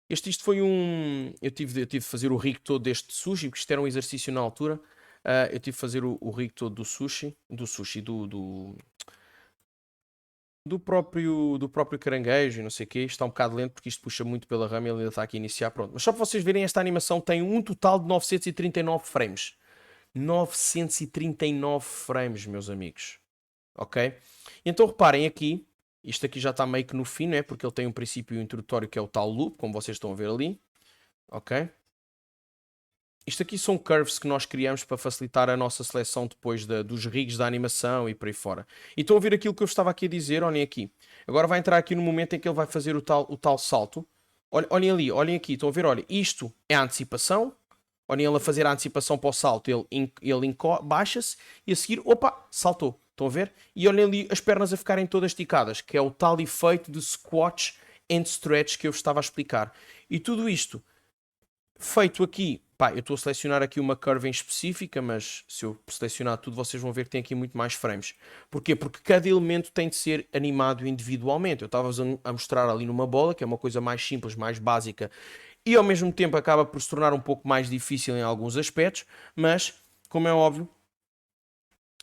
Isto foi um... Eu tive de fazer o rig todo deste sushi, porque isto era um exercício na altura. Eu tive de fazer o rig todo do sushi. Do próprio caranguejo e não sei o quê. Isto está um bocado lento porque isto puxa muito pela rama e ele ainda está aqui a iniciar. Pronto. Mas só para vocês verem, esta animação tem um total de 939 frames. 939 frames, meus amigos. Ok? Então reparem aqui. Isto aqui já está meio que no fim, né? Porque ele tem um princípio introdutório que é o tal loop, como vocês estão a ver ali. Ok? Isto aqui são curves que nós criamos para facilitar a nossa seleção depois dos rigs da animação e por aí fora. E estão a ver aquilo que eu estava aqui a dizer? Olhem aqui. Agora vai entrar aqui no momento em que ele vai fazer o tal salto. Olhem ali, olhem aqui. Estão a ver? Olha, isto é a antecipação. Olhem ele a fazer a antecipação para o salto. Ele baixa-se e a seguir, opa, saltou. Estão a ver? E olhem ali as pernas a ficarem todas esticadas, que é o tal efeito de squat and stretch que eu estava a explicar. E tudo isto feito aqui, pá, eu estou a selecionar aqui uma curve em específica, mas se eu selecionar tudo, vocês vão ver que tem aqui muito mais frames. Porquê? Porque cada elemento tem de ser animado individualmente. Eu estava a mostrar ali numa bola, que é uma coisa mais simples, mais básica, e ao mesmo tempo acaba por se tornar um pouco mais difícil em alguns aspectos, mas, como é óbvio,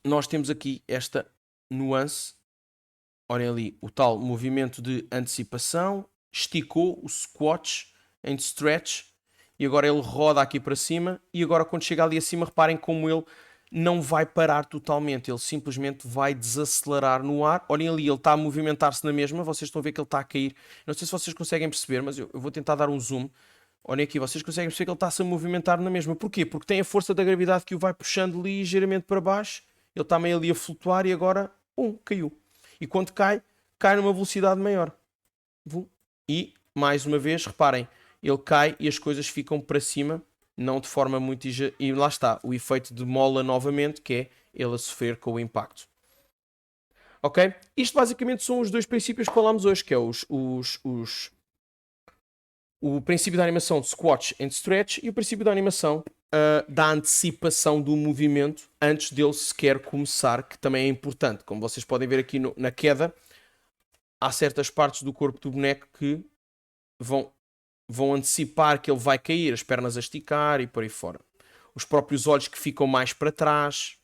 nós temos aqui esta nuance. Olhem ali, o tal movimento de antecipação, esticou o squat and stretch, e agora ele roda aqui para cima, e agora quando chega ali acima, reparem como ele não vai parar totalmente, ele simplesmente vai desacelerar no ar. Olhem ali, ele está a movimentar-se na mesma, vocês estão a ver que ele está a cair. Não sei se vocês conseguem perceber, mas eu vou tentar dar um zoom. Olhem aqui, vocês conseguem perceber que ele está-se a movimentar na mesma. Porquê? Porque tem a força da gravidade que o vai puxando ligeiramente para baixo, ele está meio ali a flutuar e agora, caiu. E quando cai, cai numa velocidade maior. E, mais uma vez, reparem, ele cai e as coisas ficam para cima, não de forma muito... E lá está, o efeito de mola novamente, que é ele a sofrer com o impacto. Ok? Isto basicamente são os dois princípios que falámos hoje, que é o princípio da animação de squat and stretch e o princípio da animação da antecipação do movimento antes dele sequer começar, que também é importante. Como vocês podem ver aqui na queda, há certas partes do corpo do boneco que vão antecipar que ele vai cair, as pernas a esticar e por aí fora. Os próprios olhos que ficam mais para trás,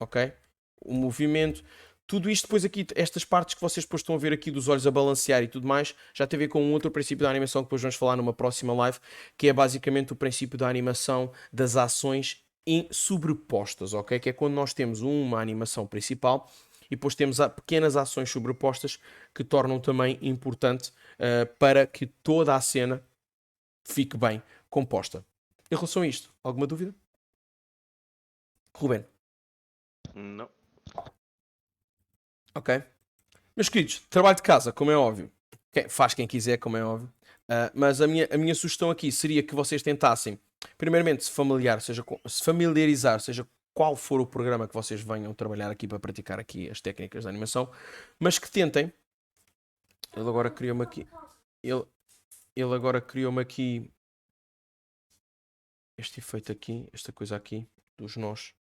ok? O movimento, tudo isto depois aqui, estas partes que vocês depois estão a ver aqui dos olhos a balancear e tudo mais, já tem a ver com um outro princípio da animação que depois vamos falar numa próxima live, que é basicamente o princípio da animação das ações sobrepostas, ok? Que é quando nós temos uma animação principal e depois temos pequenas ações sobrepostas que tornam também importante para que toda a cena fique bem composta. Em relação a isto, alguma dúvida? Ruben? Não. Ok. Meus queridos, trabalho de casa, como é óbvio. Faz quem quiser, como é óbvio. Mas a minha sugestão aqui seria que vocês tentassem, primeiramente, se familiarizar, seja qual for o programa que vocês venham trabalhar aqui para praticar aqui as técnicas de animação, mas que tentem. Ele agora criou-me aqui. Ele agora criou-me aqui este efeito aqui, esta coisa aqui, dos nós.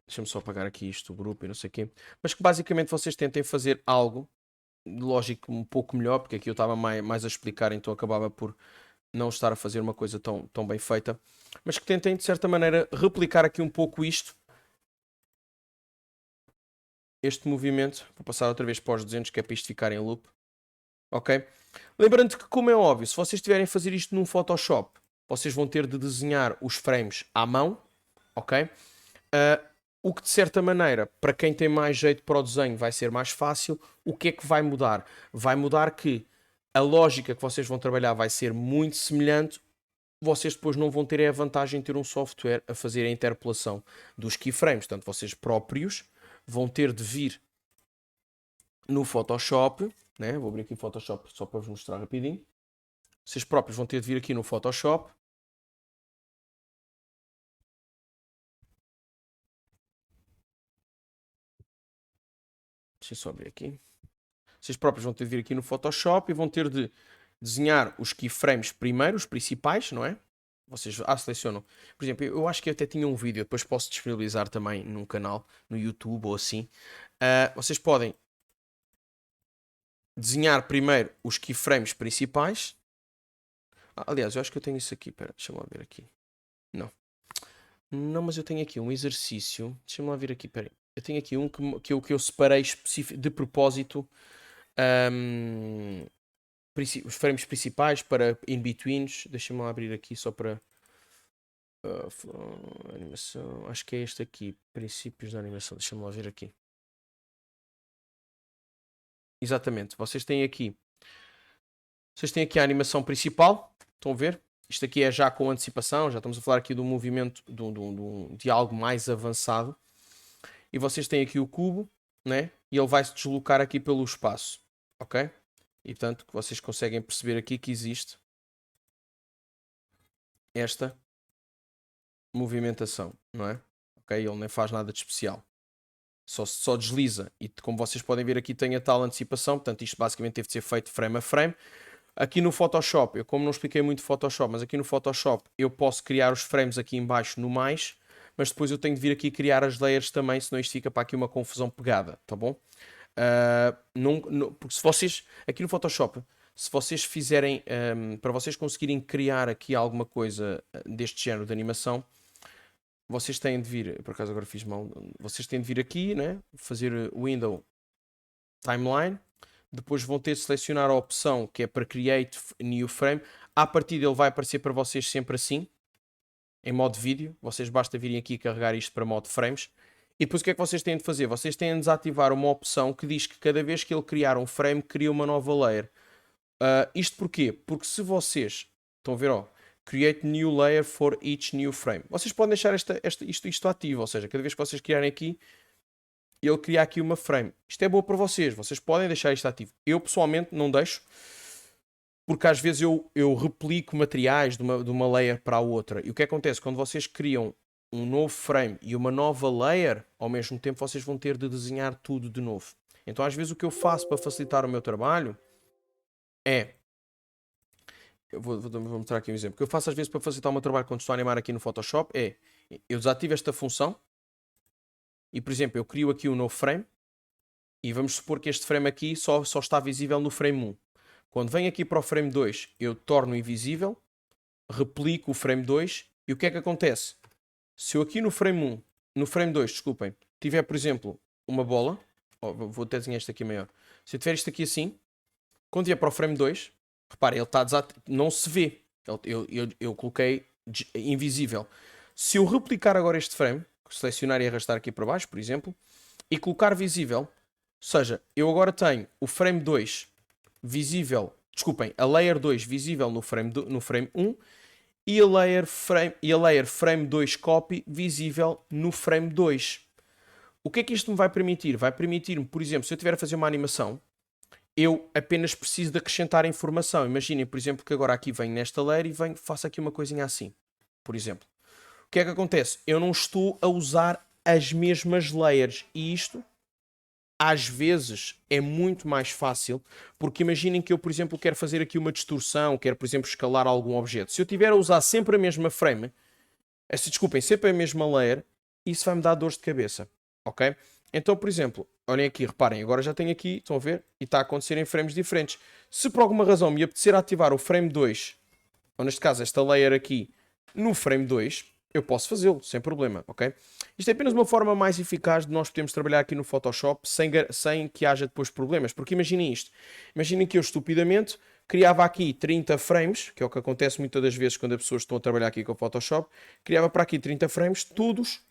Deixa-me só apagar aqui isto, o grupo e não sei o quê. Mas que basicamente vocês tentem fazer algo, lógico, um pouco melhor, porque aqui eu estava mais a explicar, então acabava por não estar a fazer uma coisa tão bem feita. Mas que tentem, de certa maneira, replicar aqui um pouco isto. Este movimento. Vou passar outra vez para os 200, que é para isto ficar em loop. Ok? Lembrando que, como é óbvio, se vocês estiverem a fazer isto num Photoshop, vocês vão ter de desenhar os frames à mão. Ok? O que de certa maneira, para quem tem mais jeito para o desenho, vai ser mais fácil. O que é que vai mudar? Vai mudar que a lógica que vocês vão trabalhar vai ser muito semelhante. Vocês depois não vão ter a vantagem de ter um software a fazer a interpolação dos keyframes. Portanto, vocês próprios vão ter de vir no Photoshop, né? Vou abrir aqui o Photoshop só para vos mostrar rapidinho. Vocês próprios vão ter de vir aqui no Photoshop. Deixa eu só abrir aqui. Vocês próprios vão ter de vir aqui no Photoshop e vão ter de desenhar os keyframes primeiro, os principais, não é? Vocês selecionam. Por exemplo, eu acho que eu até tinha um vídeo, depois posso disponibilizar também num canal, no YouTube ou assim. Vocês podem desenhar primeiro os keyframes principais. Aliás, eu acho que eu tenho isso aqui. Espera, deixa-me lá ver aqui. Não. Não, mas eu tenho aqui um exercício. Deixa-me lá ver aqui, espera aí. Eu tenho aqui um que eu separei de propósito. Os frames principais para in-betweens. Deixa-me lá abrir aqui só para... animação. Acho que é este aqui. Princípios da animação. Deixa-me lá ver aqui. Exatamente. Vocês têm aqui a animação principal. Estão a ver? Isto aqui é já com antecipação. Já estamos a falar aqui do movimento de algo mais avançado. E vocês têm aqui o cubo, né? E ele vai se deslocar aqui pelo espaço. Ok? E portanto, vocês conseguem perceber aqui que existe esta movimentação, não é? Ok? Ele nem faz nada de especial. Só desliza. E como vocês podem ver aqui tem a tal antecipação. Portanto, isto basicamente teve de ser feito frame a frame. Aqui no Photoshop, eu como não expliquei muito Photoshop, mas aqui no Photoshop eu posso criar os frames aqui em baixo no mais, mas depois eu tenho de vir aqui criar as layers também, senão isto fica para aqui uma confusão pegada, tá bom? Porque se vocês, aqui no Photoshop, se vocês fizerem, para vocês conseguirem criar aqui alguma coisa deste género de animação, vocês têm de vir, por acaso agora fiz mal, vocês têm de vir aqui, né? Fazer Window Timeline. Depois vão ter de selecionar a opção que é para Create New Frame. A partir dele vai aparecer para vocês sempre assim, em modo vídeo. Vocês basta virem aqui e carregar isto para modo frames. E depois o que é que vocês têm de fazer? Vocês têm de desativar uma opção que diz que cada vez que ele criar um frame, cria uma nova layer. Isto porquê? Porque se vocês, estão a ver, ó, Create New Layer for each new frame. Vocês podem deixar isto ativo, ou seja, cada vez que vocês criarem aqui, ele cria aqui uma frame. Isto é boa para vocês. Vocês podem deixar isto ativo. Eu, pessoalmente, não deixo. Porque às vezes eu replico materiais de uma layer para a outra. E o que acontece? Quando vocês criam um novo frame e uma nova layer, ao mesmo tempo vocês vão ter de desenhar tudo de novo. Então, às vezes, o que eu faço para facilitar o meu trabalho é... Eu vou mostrar aqui um exemplo. O que eu faço, às vezes, para facilitar o meu trabalho quando estou a animar aqui no Photoshop é... Eu desativo esta função. E, por exemplo, eu crio aqui um novo frame. E vamos supor que este frame aqui só está visível no frame 1. Quando venho aqui para o frame 2, eu torno invisível, replico o frame 2 e o que é que acontece? Se eu aqui no frame 2, desculpem, tiver, por exemplo, uma bola, vou até desenhar isto aqui maior. Se eu tiver isto aqui assim, quando vier para o frame 2, reparem, ele está não se vê. Eu coloquei invisível. Se eu replicar agora este frame, selecionar e arrastar aqui para baixo, por exemplo, e colocar visível, ou seja, eu agora tenho o frame 2 visível, desculpem, a layer 2 visível no frame 1 e a layer frame 2 copy visível no frame 2. O que é que isto me vai permitir? Vai permitir-me, por exemplo, se eu estiver a fazer uma animação, eu apenas preciso de acrescentar informação. Imaginem, por exemplo, que agora aqui venho nesta layer e faço aqui uma coisinha assim, por exemplo. O que é que acontece? Eu não estou a usar as mesmas layers e isto às vezes é muito mais fácil, porque imaginem que eu, por exemplo, quero fazer aqui uma distorção, quero, por exemplo, escalar algum objeto. Se eu tiver a usar sempre a mesma frame, desculpem, sempre a mesma layer, isso vai-me dar dores de cabeça, ok? Então, por exemplo, olhem aqui, reparem, agora já tenho aqui, estão a ver? E está a acontecer em frames diferentes. Se por alguma razão me apetecer ativar o frame 2, ou neste caso esta layer aqui, no frame 2, eu posso fazê-lo, sem problema, ok? Isto é apenas uma forma mais eficaz de nós podermos trabalhar aqui no Photoshop sem que haja depois problemas. Porque imaginem isto. Imaginem que eu estupidamente criava aqui 30 frames, que é o que acontece muitas das vezes quando as pessoas estão a trabalhar aqui com o Photoshop. Criava para aqui 30 frames, todos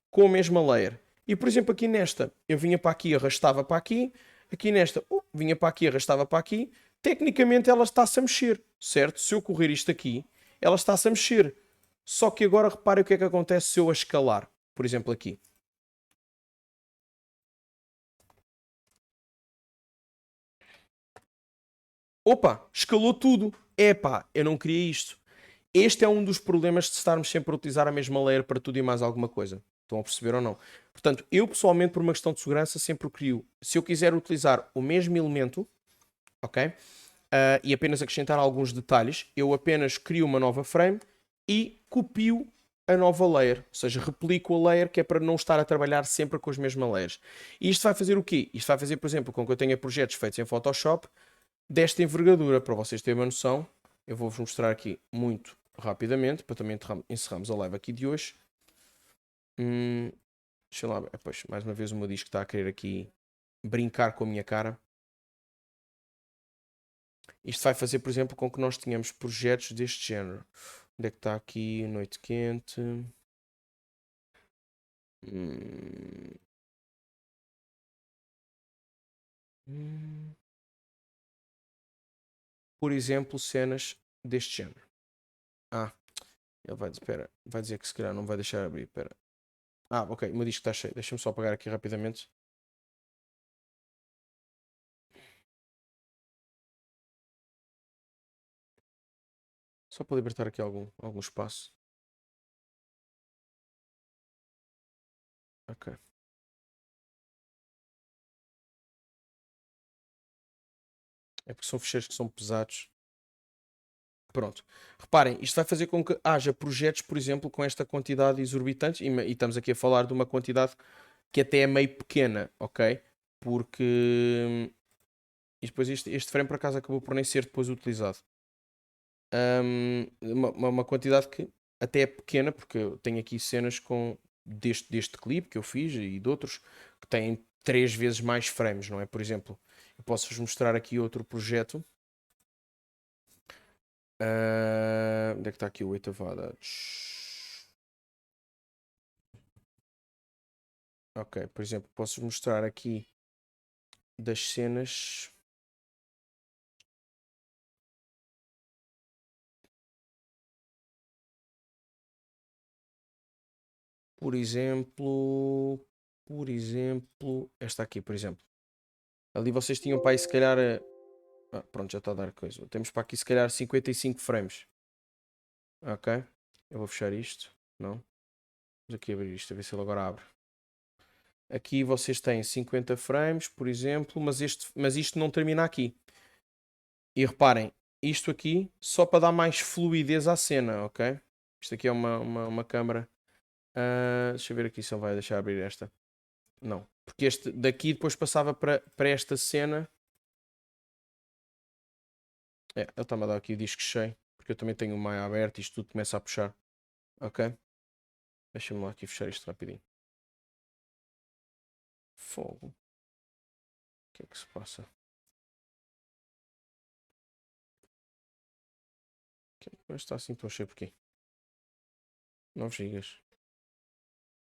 com a mesma layer. E por exemplo aqui nesta, eu vinha para aqui, arrastava para aqui. Aqui nesta, vinha para aqui, arrastava para aqui. Tecnicamente ela está-se a mexer, certo? Se eu correr isto aqui, ela está-se a mexer. Só que agora reparem o que é que acontece se eu a escalar. Por exemplo aqui. Opa, escalou tudo. Epá, eu não queria isto. Este é um dos problemas de estarmos sempre a utilizar a mesma layer para tudo e mais alguma coisa. Estão a perceber ou não? Portanto, eu pessoalmente, por uma questão de segurança, sempre crio. Se eu quiser utilizar o mesmo elemento, ok? E apenas acrescentar alguns detalhes, eu apenas crio uma nova frame e copio a nova layer. Ou seja, replico a layer, que é para não estar a trabalhar sempre com as mesmas layers. E isto vai fazer o quê? Isto vai fazer, por exemplo, com que eu tenha projetos feitos em Photoshop desta envergadura, para vocês terem uma noção. Eu vou-vos mostrar aqui muito rapidamente, para também encerrarmos a live aqui de hoje. Deixa lá, pois, mais uma vez o meu disco está a querer aqui brincar com a minha cara. Isto vai fazer, por exemplo, com que nós tenhamos projetos deste género. Onde é que está aqui? Noite quente. Por exemplo, cenas deste género. Ele vai dizer, espera, vai dizer que se calhar não vai deixar abrir, espera. Ok, o meu disco está cheio. Deixa-me só apagar aqui rapidamente. Só para libertar aqui algum espaço. Ok. É porque são ficheiros que são pesados. Pronto. Reparem, isto vai fazer com que haja projetos, por exemplo, com esta quantidade exorbitante. E estamos aqui a falar de uma quantidade que até é meio pequena, ok? Porque... E depois este frame, por acaso, acabou por nem ser depois utilizado. Uma quantidade que até é pequena, porque eu tenho aqui cenas deste clipe que eu fiz e de outros que têm 3 vezes mais frames, não é? Por exemplo, eu posso-vos mostrar aqui outro projeto. Onde é que está aqui o Oitavada? Ok, por exemplo, posso-vos mostrar aqui das cenas. Por exemplo, esta aqui, por exemplo. Ali vocês tinham para aí se calhar... pronto, já está a dar coisa. Temos para aqui se calhar 55 frames. Ok. Eu vou fechar isto. Não. Vamos aqui abrir isto, a ver se ele agora abre. Aqui vocês têm 50 frames, por exemplo, mas isto não termina aqui. E reparem, isto aqui só para dar mais fluidez à cena, ok? Isto aqui é uma câmera. Deixa eu ver aqui se ele vai deixar abrir esta. Não. Porque este daqui depois passava para esta cena. Ele está-me a dar aqui o disco cheio. Porque eu também tenho o Maya aberto e isto tudo começa a puxar. Ok? Deixa-me lá aqui fechar isto rapidinho. Fogo. O que é que se passa? Mas está assim tão cheio porquê? 9 GB.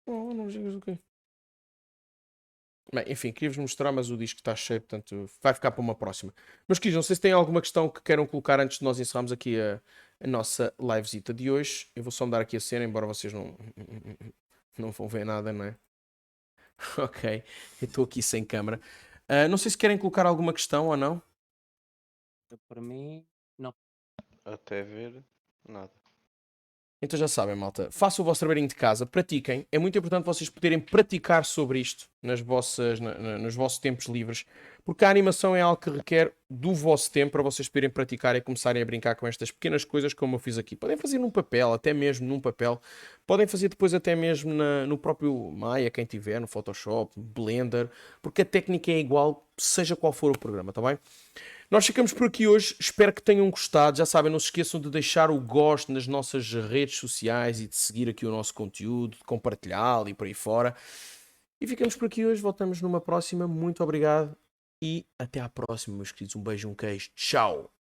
Oh, 9 GB do quê? Bem, enfim, queria-vos mostrar, mas o disco está cheio, portanto vai ficar para uma próxima. Meus queridos, não sei se têm alguma questão que queiram colocar antes de nós encerrarmos aqui a nossa livezita de hoje. Eu vou só mudar aqui a cena, embora vocês não vão ver nada, não é? Ok, eu estou aqui sem câmera. Não sei se querem colocar alguma questão ou não. Para mim, não. Até ver, nada. Então já sabem, malta, façam o vosso trabalhinho de casa, pratiquem. É muito importante vocês poderem praticar sobre isto nos vossos tempos livres, porque a animação é algo que requer do vosso tempo para vocês poderem praticar e começarem a brincar com estas pequenas coisas como eu fiz aqui. Podem fazer num papel, até mesmo num papel. Podem fazer depois até mesmo no próprio Maya, quem tiver, no Photoshop, Blender, porque a técnica é igual, seja qual for o programa, tá bem? Nós ficamos por aqui hoje, espero que tenham gostado. Já sabem, não se esqueçam de deixar o gosto nas nossas redes sociais e de seguir aqui o nosso conteúdo, de compartilhá-lo e por aí fora. E ficamos por aqui hoje, voltamos numa próxima. Muito obrigado e até à próxima, meus queridos. Um beijo, um queijo. Tchau!